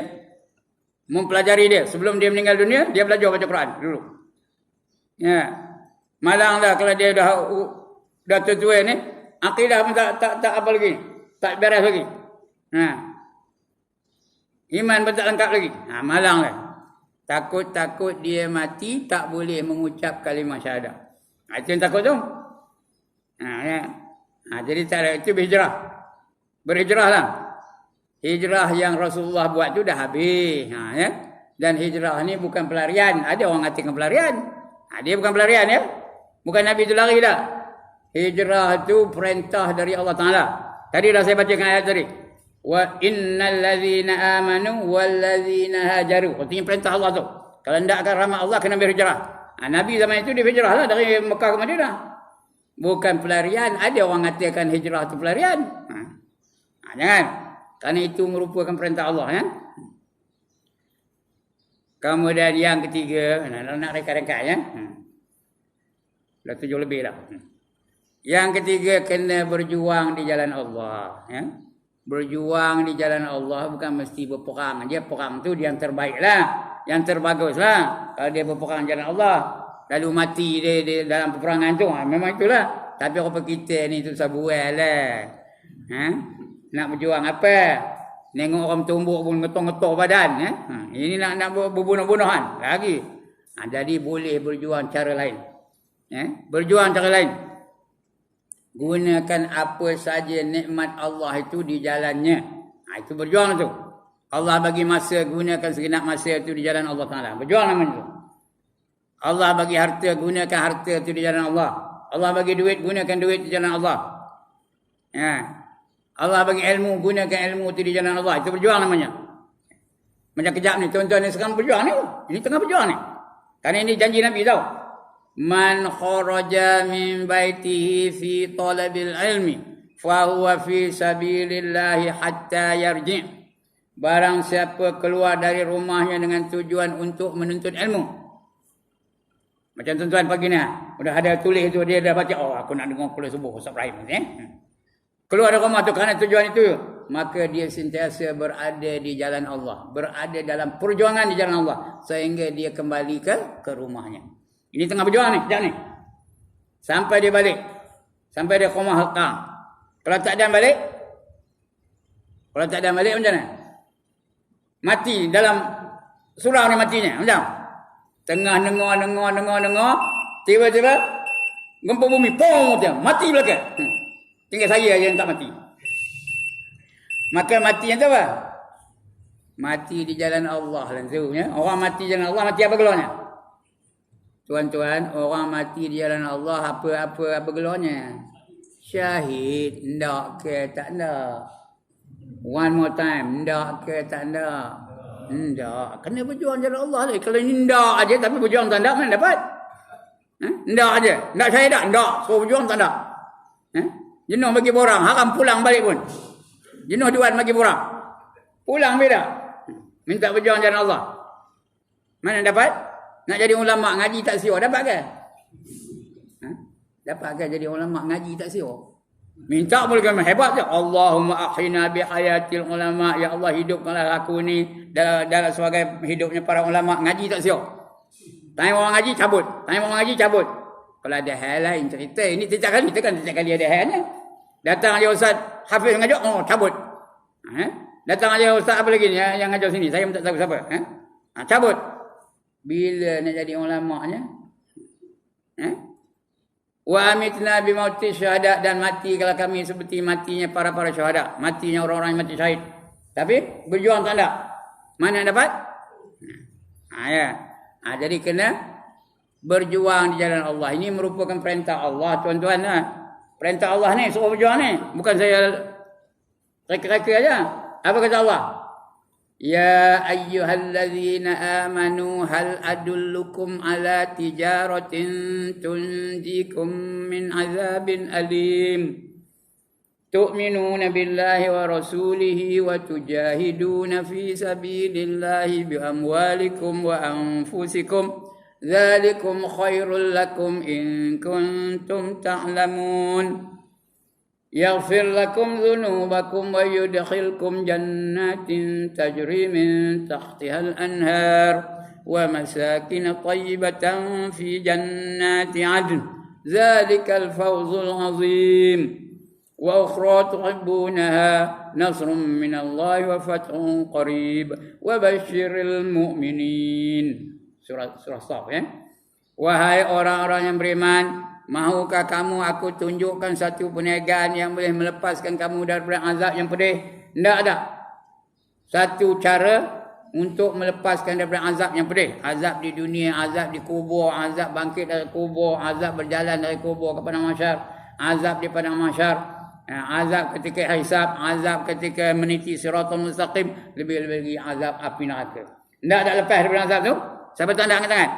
mempelajari dia sebelum dia meninggal dunia, dia belajar baca Quran dulu. Malanglah kalau dia dah tua ni, akidah pun tak apa lagi. Tak beres lagi. Iman pun tak lengkap lagi. Malanglah. Takut dia mati tak boleh mengucap kalimah syahadah. Itu yang takut tu. Jadi tak ada, itu berhijrah. Berhijrahlah. Hijrah yang Rasulullah buat tu dah habis. Dan hijrah ni bukan pelarian. Ada orang katakan pelarian. Dia bukan pelarian ya. Bukan Nabi tu lari dah. Hijrah tu perintah dari Allah Ta'ala. Tadi dah saya bacakan ayat tadi. Wa innal ladzina amanu wal ladzina hajaru. Artinya perintah Allah tu. Kalau hendak akan rahmat Allah kena berhijrah. Nabi zaman itu dia berhijrah lah dari Mekah ke Madinah. Bukan pelarian. Ada orang katakan hijrah tu pelarian. Jangan. Kerana itu merupakan perintah Allah ya. Kemudian yang ketiga, nak rekat-rekat ya. Dah 7 lebih dah. Yang ketiga kena berjuang di jalan Allah ya. Berjuang di jalan Allah bukan mesti berperang. Dia perang tu dia yang terbaik lah. Yang terbagus lah. Kalau dia berperang jalan Allah. Lalu mati dia dalam peperangan tu. Memang itulah. Tapi apa kita ni tu sabuai lah. Nak berjuang apa? Nengok orang tumbuk pun ngetor-ngetor badan. Ini nak berbunuh-bunuhan. Lagi. Jadi boleh berjuang cara lain. Berjuang cara lain. Gunakan apa saja nikmat Allah itu di jalannya. Itu berjuang tu. Allah bagi masa, gunakan segenap masa itu di jalan Allah Ta'ala. Berjuang namanya tu. Allah bagi harta, gunakan harta itu di jalan Allah. Allah bagi duit, gunakan duit di jalan Allah. Allah bagi ilmu, gunakan ilmu itu di jalan Allah. Itu berjuang namanya. Macam kejap ni, tuan-tuan ni sekarang berjuang ni. Ini tengah berjuang ni. Kerana ini janji Nabi tahu. Man kharaja min baitihi fi talabil ilmi fahuwa fi sabilillahi hatta yarji'. Barang siapa keluar dari rumahnya dengan tujuan untuk menuntut ilmu. Macam tuan-tuan pagi ni, sudah ada tulis tu dia dah baca, aku nak dengar kuliah subuh Ustaz Ibrahim Keluar dari rumah tu kerana tujuan itu, maka dia sentiasa berada di jalan Allah, berada dalam perjuangan di jalan Allah sehingga dia kembali ke rumahnya. Ini tengah berjuang ni, sekejap ni. Sampai dia balik. Sampai dia ke rumah Hekang. Kalau tak ada balik macam mana? Mati dalam surau ni matinya. Macam? Tengah dengar. Tiba-tiba gempa bumi. Pong! Mati belakang. Tinggal saya yang tak mati. Maka mati yang tu apa? Mati di jalan Allah langsung. Orang mati di jalan Allah, mati apa gelarnya? Tuan-tuan, orang mati di jalan Allah apa gelarnya? Syahid. Ndak ke tak ndak? One more time. Ndak ke tak ndak? Ndak. Kena berjuang jalan Allah lah. Kalau ni ndak aja tapi berjuang tak ndak, mana dapat? Ndak aja. Ndak saya tak? Ndak. So berjuang tak ndak? Jenuh bagi borang. Haram pulang balik pun. Jenuh duan bagi borang. Pulang beda. Minta berjuang jalan Allah. Mana dapat? Nak jadi ulama ngaji tak siur, dapat ke? Dapat ke jadi ulama ngaji tak siur? Minta boleh kan hebat je. Allahumma ahyina bi hayatil ulama. Ya Allah, hidupkanlah aku ni dalam sebagai hidupnya para ulama. Ngaji tak siur. Tanya orang ngaji cabut. Kalau ada hal lain cerita, ini tiap kali ada halnya. Datang aja Ustaz Hafiz ngajar, cabut. Datang aja Ustaz apa lagi ni yang ngajar sini, saya tak tahu siapa. Cabut. Bila nak jadi ulama'nya? Wa amitna bi mauti syuhada, dan mati kalau kami seperti matinya para syuhada, matinya orang-orang yang mati syahid. Tapi berjuang tak ada. Mana dapat? Jadi kena berjuang di jalan Allah. Ini merupakan perintah Allah, tuan-tuan. Perintah Allah ni suruh berjuang ni, bukan saya reka-reka aja. Apa kata Allah? Ya ayyuhalladzina amanu hal adullukum ala tijaratin tunjikum min azabin alim. Tu'minuna billahi wa rasulihi wa tujahiduna fi sabilillahi bi amwalikum wa anfusikum. Dzalikum khairul lakum in kuntum ta'lamun. Yaghfir lakum dhunubakum wa yudkhilkum jannatin tajri min tahtiha al-anhar wa masakin tayyibatan fi jannati 'adn. Dzalikal fawzul 'azim. Wa ukhra tuhibbunaha nasrun minallahi wa fathun qarib wa basyiril mu'minin. Surah Shaf ya. Wahai orang-orang yang beriman, mahukah kamu aku tunjukkan satu perniagaan yang boleh melepaskan kamu daripada azab yang pedih? Tidak ada satu cara untuk melepaskan daripada azab yang pedih. Azab di dunia, azab di kubur, azab bangkit dari kubur, azab berjalan dari kubur ke padang mahsyar, azab di padang mahsyar, azab ketika hisab, azab ketika meniti siratal mustaqim, lebih-lebih lagi azab api neraka. Tidak ada lepas daripada azab tu. Siapa tak nak angkat tangan?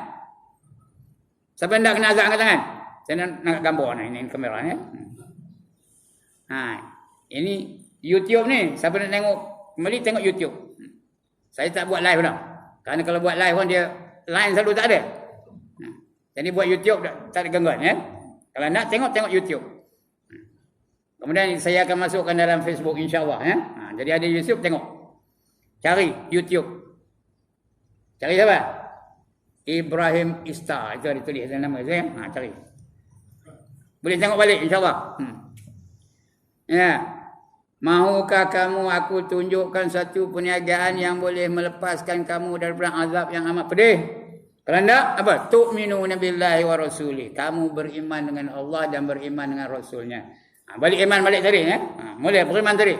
Siapa nak kena azab angkat tangan? Saya nak gambar ni, ini kamera ni. Ini YouTube ni. Siapa nak tengok kembali, tengok YouTube. Saya tak buat live dah. Kerana kalau buat live pun dia line selalu tak ada. Jadi buat YouTube tak ada gangguan ya. Kalau nak tengok YouTube. Kemudian saya akan masukkan dalam Facebook insya-Allah ya. Jadi ada YouTube, tengok. Cari YouTube. Cari siapa? Ibrahim Ista. Itu ada tulis dalam nama saya. Cari. Boleh tengok balik insya-Allah. Ya. Mahukah kamu aku tunjukkan satu perniagaan yang boleh melepaskan kamu daripada azab yang amat pedih? Kalau tidak, apa? Tu'minuna billahi wa rasulih. Kamu beriman dengan Allah dan beriman dengan Rasulnya. Balik iman balik tadi ya. Mula beriman tadi.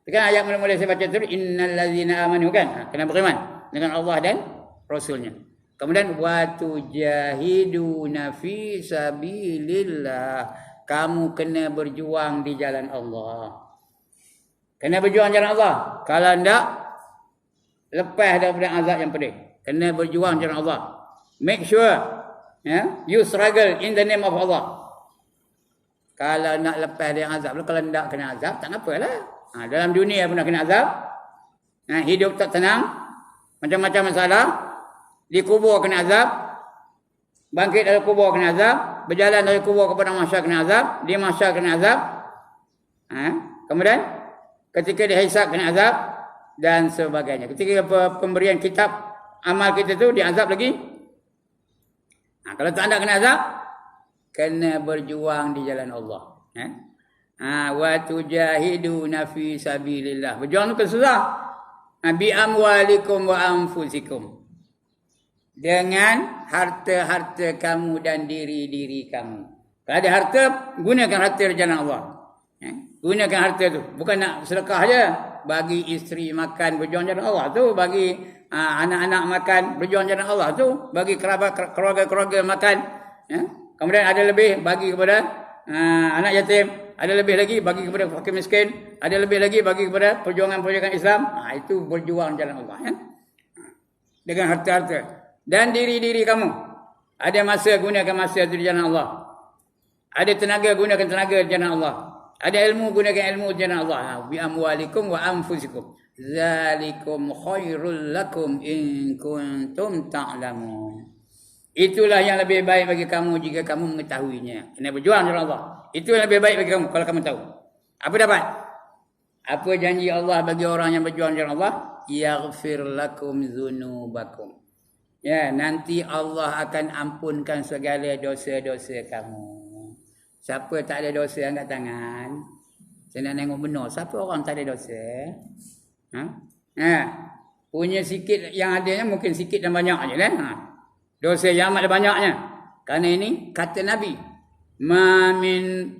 Tekan ayat mula-mula saya baca tadi, innal ladzina amanu kan. Kena beriman dengan Allah dan Rasulnya. Kemudian wa tujahiduna fi sabilillah. Kamu kena berjuang di jalan Allah. Kena berjuang jalan Allah. Kalau tidak, lepas daripada azab yang pedih. Kena berjuang jalan Allah. Make sure you struggle in the name of Allah. Kalau nak lepas dari azab, kalau tidak kena azab, tak apalah. Dalam dunia pun nak kena azab. Hidup tak tenang. Macam-macam masalah. Di kubur kena azab. Bangkit dari kubur kena azab. Berjalan dari kubur kepada mahsyar kena azab. Di mahsyar kena azab. Kemudian ketika dihisab kena azab. Dan sebagainya. Ketika pemberian kitab amal kita tu diazab lagi. Kalau tak ada kena azab, kena berjuang di jalan Allah. Wa tujahiduna fi sabilillah. Berjuang tu kan susah. Bi amwalikum wa anfusikum. Dengan harta-harta kamu dan diri-diri kamu. Kalau ada harta, gunakan harta di jalan Allah. Gunakan harta tu. Bukan nak sedekah je. Bagi isteri makan, berjuang jalan Allah tu. Bagi anak-anak makan, berjuang jalan Allah tu. Bagi keluarga-keluarga makan. Kemudian ada lebih bagi kepada anak yatim. Ada lebih lagi bagi kepada fakir miskin. Ada lebih lagi bagi kepada perjuangan-perjuangan Islam. Itu berjuang jalan Allah. Dengan harta-harta. Dan diri-diri kamu. Ada masa, gunakan masa itu di jalan Allah. Ada tenaga, gunakan tenaga di jalan Allah. Ada ilmu, gunakan ilmu di jalan Allah. Bi amwalikum wa anfusikum. Zalikum khairul lakum in kuntum ta'lamun. Itulah yang lebih baik bagi kamu jika kamu mengetahuinya. Kena berjuang jalan Allah. Itu yang lebih baik bagi kamu kalau kamu tahu. Apa dapat? Apa janji Allah bagi orang yang berjuang jalan Allah? Yaghfir lakum dzunubakum. Ya, nanti Allah akan ampunkan segala dosa-dosa kamu. Siapa tak ada dosa angkat tangan. Saya nak tengok benar. Siapa orang tak ada dosa? Punya sikit yang adanya mungkin sikit dan banyak je kan. Dosa yang amat banyaknya. Kerana ini kata Nabi. Ma min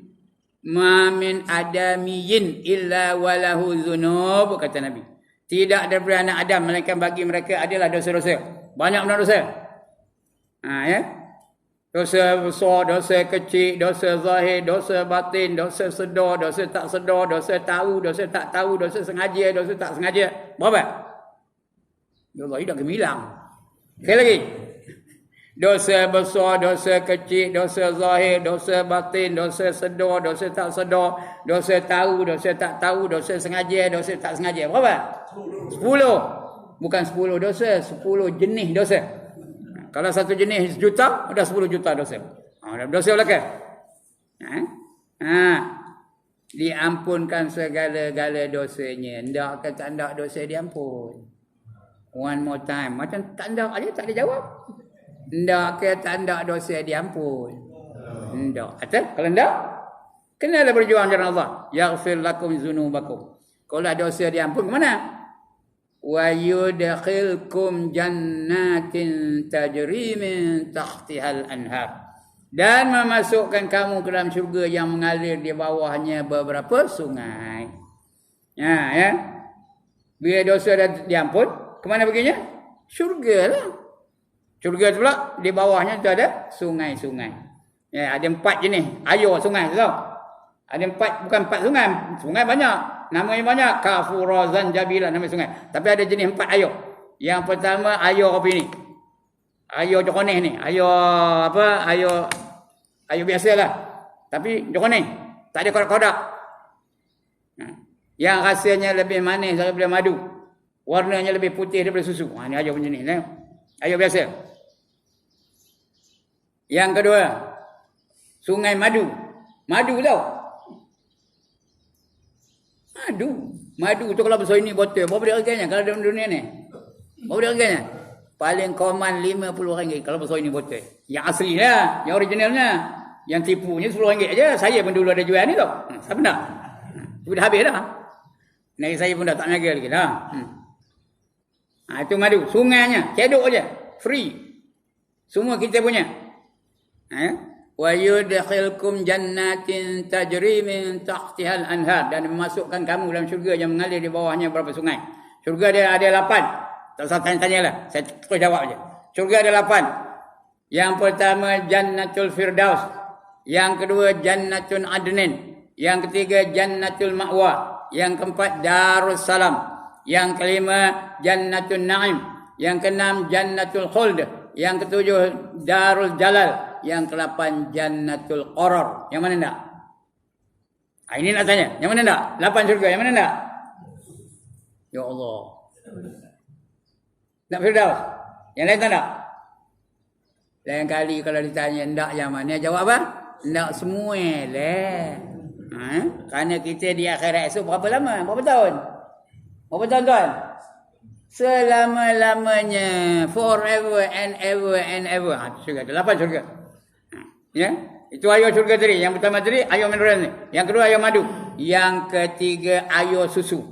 adamiyin illa walahu dzunub, kata Nabi. Tidak daripada anak Adam melainkan bagi mereka adalah dosa-dosa. Banyak benar dosa. Dosa besar, dosa kecil, dosa zahir, dosa batin, dosa sedar, dosa tak sedar, dosa tahu, dosa tak tahu, dosa sengaja, dosa tak sengaja. Berapa? Ya Allah, tidak gemilang. Sekali lagi. Dosa besar, dosa kecil, dosa zahir, dosa batin, dosa sedar, dosa tak sedar, dosa tahu, dosa tak tahu, dosa sengaja, dosa tak sengaja. Berapa? 10. Bukan 10 dosa, 10 jenis dosa. Kalau satu jenis juta, ada 10 juta dosa. Dosa belakang. Diampunkan segala-gala dosanya. Ndak ke tak ndak dosa diampun. One more time. Macam tak ndak aja tak ada jawab. Ndak ke tak ndak dosa diampun. Ndak. Kalau ndak, kenalah berjuang dengan Allah. Yaghfir lakum dzunubakum. Kalau dosa diampun ke mana? Wa yudkhilkum jannatin tajri min tahtihal anhar. Dan memasukkan kamu ke dalam syurga yang mengalir di bawahnya beberapa sungai. Ya. Bila dosa dah diampun, ke mana perginya? Syurga lah. Syurga tu pula di bawahnya tu ada sungai-sungai. Ya, ada 4 jenis air sungai, tahu? Ada 4, bukan 4 sungai. Sungai banyak. Namanya banyak. Kafura, Zanjabila, nama sungai. Tapi ada jenis 4 air. Yang pertama air apa ini? Air jokoneh ni. Air biasa lah. Tapi jokoneh. Tak ada kodak-kodak. Yang rasanya lebih manis daripada madu. Warnanya lebih putih daripada susu. Ini air macam ni. Air biasa. Yang kedua, sungai madu. Madu tau. Madu tu kalau besar ini botol. Berapa dia harganya kalau dalam dunia ni? Berapa dia harganya? Paling common RM50 kalau besar ini botol. Yang asli lah. Yang originalnya. Yang tipunya RM10 aja. Saya pun dulu ada jual ni tau. Siapa nak? Tapi dah habis dah. Nari saya pun dah tak naga lagi dah. Itu madu. Sungainya. Cedok aja. Free. Semua kita punya. Wa yudkhilkum jannatin tajri min tahtihal anhar. Dan memasukkan kamu dalam syurga yang mengalir di bawahnya berapa sungai. Syurga dia ada 8. Tak usah tanya-tanya lah. Saya terus jawab je. Syurga ada 8. Yang pertama Jannatul Firdaus. Yang kedua Jannatun Adnin. Yang ketiga Jannatul Ma'wa. Yang keempat Darussalam. Yang kelima Jannatun Na'im. Yang keenam Jannatul Khuld. Yang ketujuh Darul Jalal. Yang ke-8 Jannatul Qarar. Yang mana enggak? Ini nak tanya. Yang mana enggak? 8 syurga. Yang mana enggak? Ya Allah. Nak Firdaus? Yang lain tak nak? Lain kali kalau ditanya enggak yang mana, jawab apa? Enggak semua lah. Kerana kita di akhirat esok berapa lama? Berapa tahun? Berapa tahun tuan? Selama-lamanya. Forever and ever and ever. Syurga. 8 syurga. Ya, itu air syurga tadi. Yang pertama tadi air mineral ni. Yang kedua air madu. Yang ketiga air susu.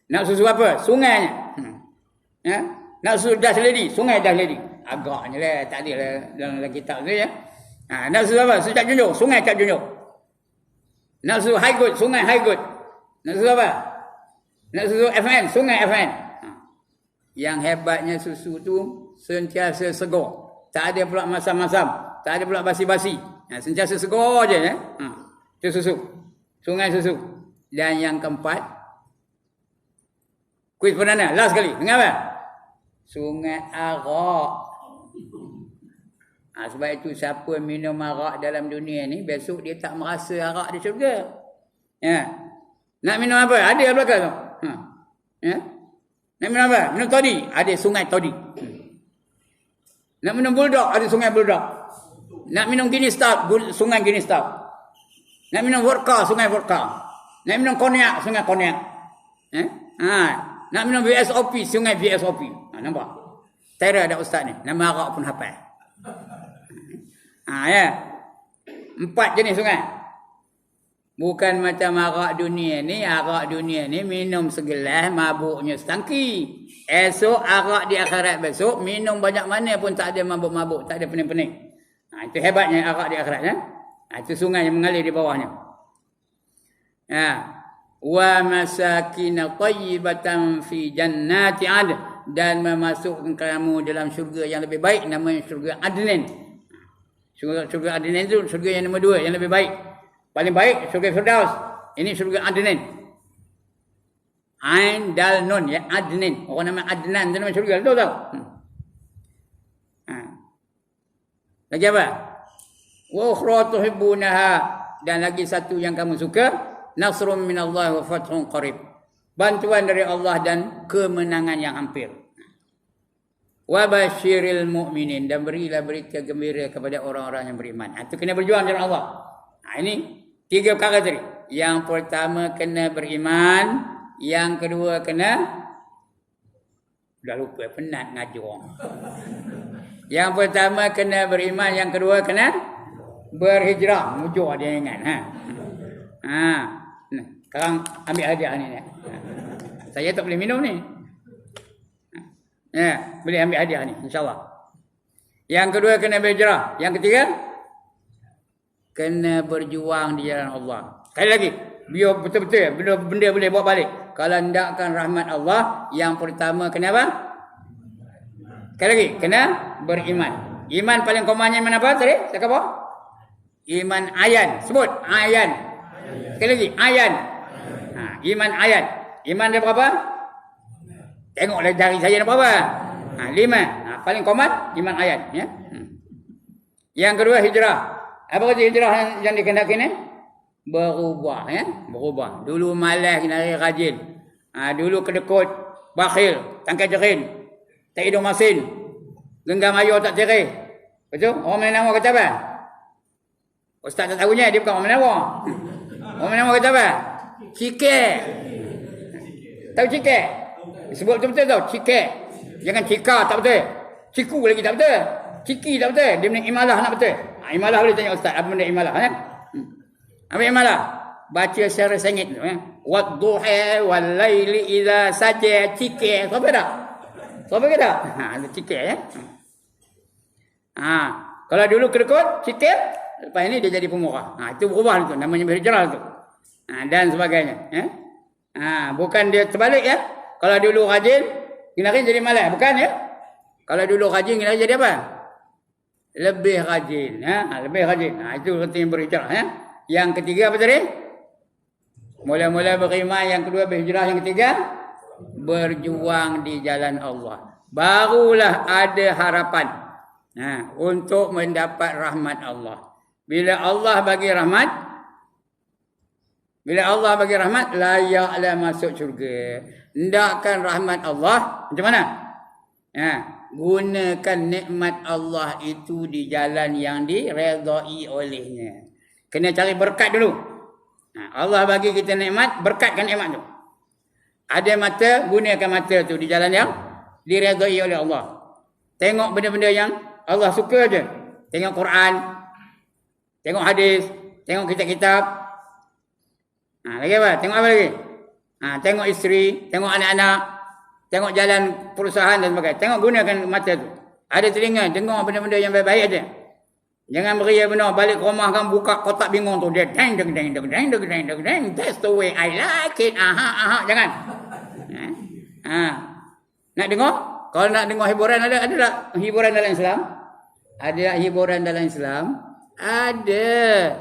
Nak susu apa? Sungainya. Ya, nak susu dah seledi. Sungai dah seledi. Agaknya lah, tak ada lah dalam kitab tu ya. Nak susu apa? Susu Cak Junjung. Sungai Cak Junjung. Nak susu high good. Sungai high good. Nak susu apa? Nak susu FN. Sungai FN. Yang hebatnya susu tu sentiasa segar. Tak ada pula masam-masam. Tak ada pula basi-basi. Sentiasa segar je. Itu susu. Sungai susu. Dan yang keempat. Kuis perdana. Last sekali. Dengar apa? Sungai arak. Sebab itu siapa minum arak dalam dunia ni. Besok dia tak merasa arak di syurga. Ya. Nak minum apa? Ada yang belakang tu. Ya. Nak minum apa? Minum toddy. Ada sungai toddy. Nak minum bulldog. Ada sungai bulldog. Nak minum gini stout, sungai gini stout. Nak minum vodka, sungai vodka. Nak minum konyak, sungai konyak. Nak minum VSOP, sungai VSOP. Nampak? Terah ada ustaz ni. Nama arak pun hafal. Ya. 4 jenis sungai. Bukan macam arak dunia ni. Arak dunia ni minum segelas, mabuknya setangki. Esok arak di akhirat besok, minum banyak mana pun tak ada mabuk-mabuk, tak ada pening-pening. Itu hebatnya arak di akhirat. Itu sungai yang mengalir di bawahnya. Wa masakin tayyibatan fi jannati adn. Dan memasukkan kamu dalam syurga yang lebih baik. Namanya syurga Adnin. Syurga Adnin itu syurga yang nombor 2. Yang lebih baik. Paling baik syurga Firdaus. Ini syurga Adnin. Ain dal nun ya, adnin. Orang nama Adnan tu nama syurga, tahu tahu. Lagi apa? Wa ukhra tuhibbunaha, dan lagi satu yang kamu suka, nasrun minallah wa fathun qarib. Bantuan dari Allah dan kemenangan yang hampir. Wa basyiril mu'minin, dan berilah berita gembira kepada orang-orang yang beriman. Itu kena berjuang dengan Allah. Ini 3 perkara tadi. Yang pertama kena beriman, yang kedua kena, dah lupa, penat ngaji orang. Yang pertama kena beriman, yang kedua kena berhijrah. Mujur dia ingat. Sekarang ambil hadiah ni. Saya tak boleh minum ni. Boleh ambil hadiah ni, insyaAllah. Yang kedua kena berhijrah. Yang ketiga kena berjuang di jalan Allah. Sekali lagi, biar betul-betul benda boleh bawa balik. Kalau hendakkan rahmat Allah, yang pertama kena apa? Sekali lagi, kena beriman. Iman paling komanya iman apa tadi? Cakap apa? Iman ayan. Sebut, ayan. Sekali lagi, ayan. Iman ayan. Iman dia berapa? Tengoklah jari saya ada berapa? 5. Paling komat, iman ayan. Ya? Yang kedua, hijrah. Apa kata hijrah yang dikehendaki ni? Berubah, ya, berubah. Dulu malas kena rajin. Dulu kedekut, bakhil, tangkai jerin, tak hidung masin, genggam ayu tak cerai. Betul? Orang Menawa kata apa? Ustaz tak tahunya, dia bukan orang Menawa. Orang Menawa kata apa? Cikek. Tahu cikek? Sebut betul-betul tau, cikek. Jangan cika, tak betul. Ciku lagi tak betul. Ciki tak betul. Dia punya imalah nak betul. Imalah boleh tanya Ustaz, apa benda imalah? Apa imalah? Baca secara sengit. Wadduha wal laili idza saja, cikek. Siapa dah? Siapa ke dah? Ada cikek ya. Kalau dulu kedekut, cikek, lepas ini dia jadi pemurah. Itu berubah tu, namanya berhijrah tu. Dan sebagainya, ya. Bukan dia terbalik ya. Kalau dulu rajin, kinarin jadi malas, bukan ya? Kalau dulu rajin, kinarin jadi apa? Lebih rajin, ya. Lebih rajin. Itu penting berhijrah, ya. Yang ketiga apa tadi? Mula-mula beriman, yang kedua berhijrah, yang ketiga berjuang di jalan Allah. Barulah ada harapan untuk mendapat rahmat Allah. Bila Allah bagi rahmat, layaklah masuk syurga. Hendakkan rahmat Allah macam mana? Gunakan nikmat Allah itu di jalan yang diredai olehnya. Kena cari berkat dulu. Allah bagi kita nikmat, berkatkan nikmat tu. Ada mata, gunakan mata tu di jalan yang diredai oleh Allah. Tengok benda-benda yang Allah suka je. Tengok Quran, tengok hadis, tengok kitab-kitab. Lagi apa? Tengok apa lagi? Tengok isteri, tengok anak-anak, tengok jalan perusahaan dan sebagainya. Tengok, gunakan mata tu. Ada telinga, dengar benda-benda yang baik-baik aja. Jangan beria benar, balik ke rumah kan buka kotak bingung tu. Dia deng. That's the way I like it. Jangan. Nak dengar? Kalau nak dengar hiburan, ada tak hiburan dalam Islam? Ada hiburan dalam Islam? Ada.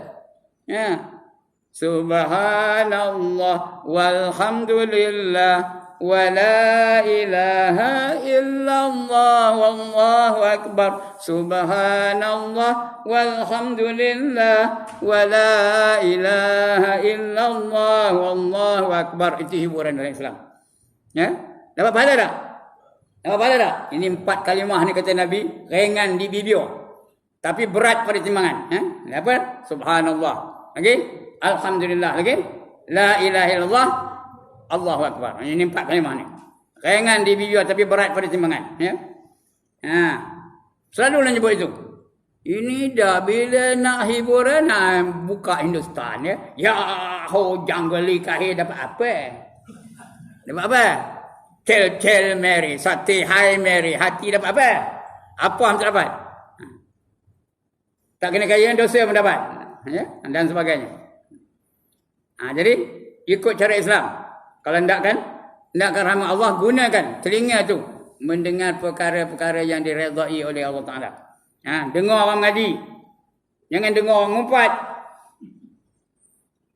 Subhanallah walhamdulillah wa la ilaha illallah wallahu akbar. Subhanallah walhamdulillah wa la ilaha illallah wallahu akbar. Itu hiburan dalam Islam. Ya? Dapat pahala tak? Dapat pahala tak? Ini 4 kalimah ni kata Nabi, ringan di bibir tapi berat pada timbangan. Apa? Subhanallah. Okey? Alhamdulillah. Lagi? La ilaha illallah, Allahu akbar. Ini 4 kalimah ni. Ringan di bibir tapi berat pada timbangan, ya. Selalu nak nyebut itu. Ini dah bila nak hiburan, buka Hindustan, ya. Ya ho janggeli kahir dapat apa? Dapat apa? Tell Mary, sati hai Mary, hati dapat apa? Apa yang tak dapat? Tak kena kaya dosa pun dapat, ya, dan sebagainya. Jadi ikut cara Islam. Kalau hendakkan rahmat Allah, gunakan telinga tu mendengar perkara-perkara yang diredai oleh Allah Taala. Dengar orang mengaji. Jangan dengar orang ngumpat.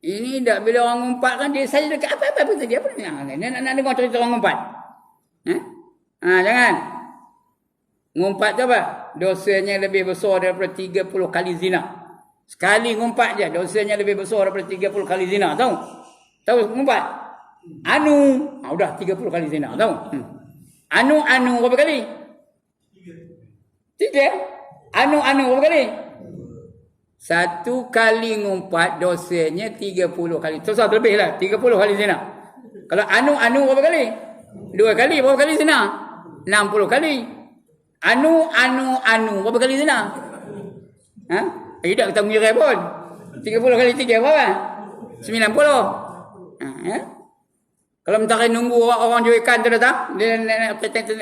Ini dah bila orang ngumpat kan dia saja dekat apa tadi apa ni? Nak dengar cerita orang ngumpat. Jangan. Ngumpat tu apa? Dosanya lebih besar daripada 30 kali zina. Sekali ngumpat je dosanya lebih besar daripada 30 kali zina, tahu? Tahu ngumpat? Udah 30 kali zina, tahu? Anu berapa kali? 3. Anu berapa kali? 1 kali ngumpat dosanya 30 kali. Tu satu lebih lah, 30 kali zina. Kalau anu berapa kali? 2 kali, berapa kali zina? 60 kali. Anu berapa kali zina? Tidak kita mengira pun. 30 kali 3 berapa? 90. Kalau mentari nunggu orang jual ikan tu datang, dia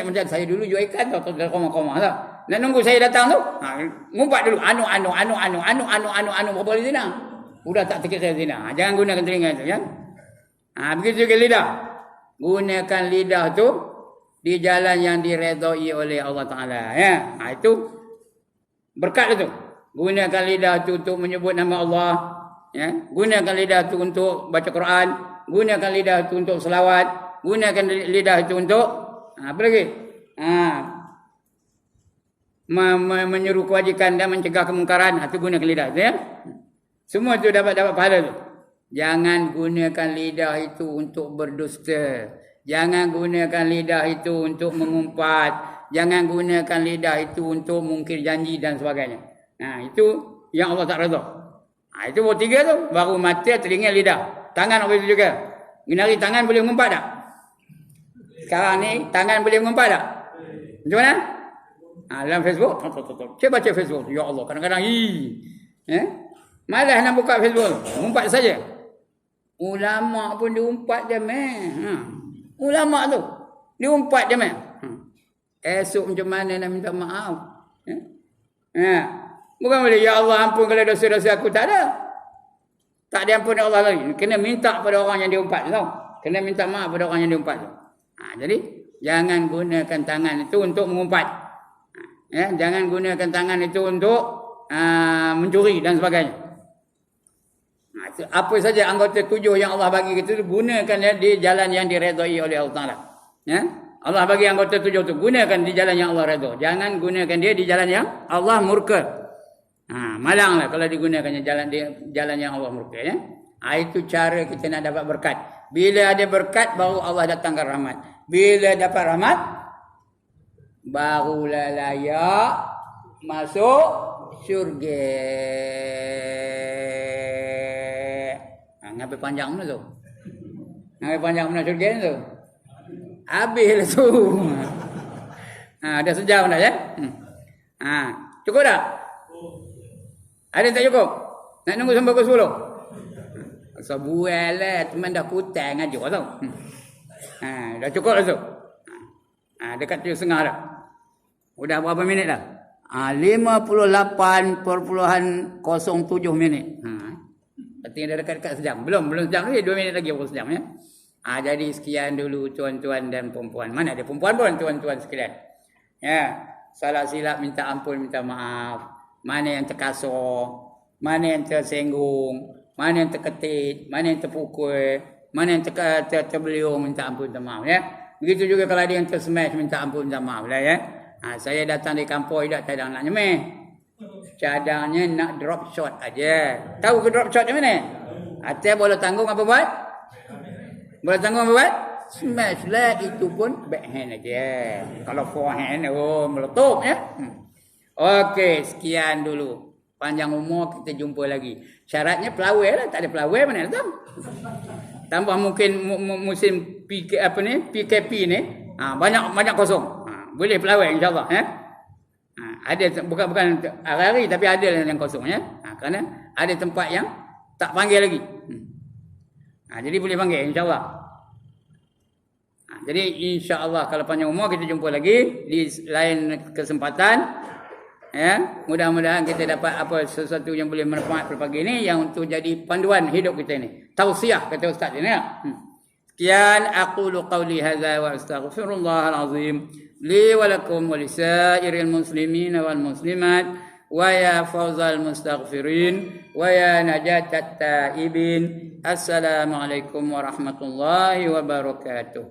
macam saya dulu jual ikan tu koma-koma lah. Nak nunggu saya datang tu, ngumpat dulu anu berapa kali zina? Sudah tak terkira zina. Jangan gunakan telinga tu ya. Begitu juga lidah. Gunakan lidah tu di jalan yang diredai oleh Allah Taala ya. Itu berkat itu. Gunakan lidah tu untuk menyebut nama Allah ya. Gunakan lidah tu untuk baca Quran, gunakan lidah tu untuk selawat, gunakan lidah itu untuk apa lagi? Menyeru kewajikan dan mencegah kemungkaran. Itu gunakan lidah itu ya. Semua itu dapat pahala tu. Jangan gunakan lidah itu untuk berdusta. Jangan gunakan lidah itu untuk mengumpat. Jangan gunakan lidah itu untuk mungkir janji dan sebagainya. Itu yang Allah tak redha. Itu baru 3 tu. Baru mata, telinga, lidah. Tangan apa itu juga. Hari tangan boleh mengumpat tak? Sekarang ni tangan boleh mengumpat tak? Macam mana? Dalam Facebook. Cuba baca Facebook. Ya Allah, kadang-kadang malas nak buka Facebook. Mengumpat saja. Ulama pun diumpat je ulama tu diumpat je esok macam mana nak minta maaf? Bukan boleh ya Allah ampun kalau dosa-dosa aku, tak ada. Tak diampuni Allah lagi. Kena minta pada orang yang diumpat tu. Kena minta maaf pada orang yang diumpat tu. Jadi jangan gunakan tangan itu untuk mengumpat. Jangan gunakan tangan itu untuk mencuri dan sebagainya. Apa saja anggota 7 yang Allah bagi itu gunakan di jalan yang diredai oleh Allah Taala. Allah bagi anggota 7 itu gunakan di jalan yang Allah redha. Jangan gunakan dia di jalan yang Allah murka. Malanglah kalau digunakannya jalan yang Allah murka ya. Itu cara kita nak dapat berkat. Bila ada berkat baru Allah datangkan rahmat. Bila dapat rahmat barulah layak masuk syurga. Ngapai panjang mana tu? Ngapai panjang mana syurga tu? Habislah tu. Dah sejam dah ya. Cukup dah? Ada tak cukup? Nak nunggu sampai pukul 10? Sebuah lah. Teman dah kutang aja tau. Dah cukup dah tu. Dekat 7.30 dah. Udah berapa minit dah? 58.07 minit. Berarti dah dekat-dekat sejam. Belum sejam lagi. 2 minit lagi baru sejam ya. Jadi sekian dulu tuan-tuan dan perempuan. Mana ada perempuan pun tuan-tuan sekalian. Ya, salah silap minta ampun, minta maaf. Mana yang terkasar, mana yang tersenggung, mana yang terketit, mana yang terpukul, mana yang terbeliung, minta ampun, minta maaf ya. Begitu juga kalau ada yang tersmash, minta ampun, minta maaf lah ya. Saya datang di kampung tidak cadang nak nyemeh. Cadangnya nak drop shot aja. Tahu ke drop shot macam mana? Atas bola tanggung apa buat? Bola tanggung apa buat? Smash lah, itu pun backhand aja. Kalau forehand meletup ya. Okey, sekian dulu. Panjang umur kita jumpa lagi. Syaratnya pelawai lah, tak ada pelawai mana tahu. Tambah mungkin musim PKP ni, banyak kosong. Boleh pelawai insya-Allah ya. Ada bukan hari-hari tapi ada yang kosong ya. Kerana ada tempat yang tak panggil lagi. Jadi boleh panggil insya-Allah. Jadi insya-Allah kalau panjang umur kita jumpa lagi di lain kesempatan. Ya, mudah-mudahan kita dapat apa sesuatu yang boleh bermanfaat pada pagi ini yang untuk jadi panduan hidup kita ini. Tausiah kata ustaz ini ya. Sekian aqulu qawli hadza wa astaghfirullahal azim li wa lakum wa lisairil muslimin wal muslimat wa ya fawzal mustaghfirin wa ya najatat taibin. Assalamualaikum warahmatullahi wabarakatuh.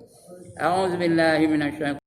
A'udzu billahi minasyaitonir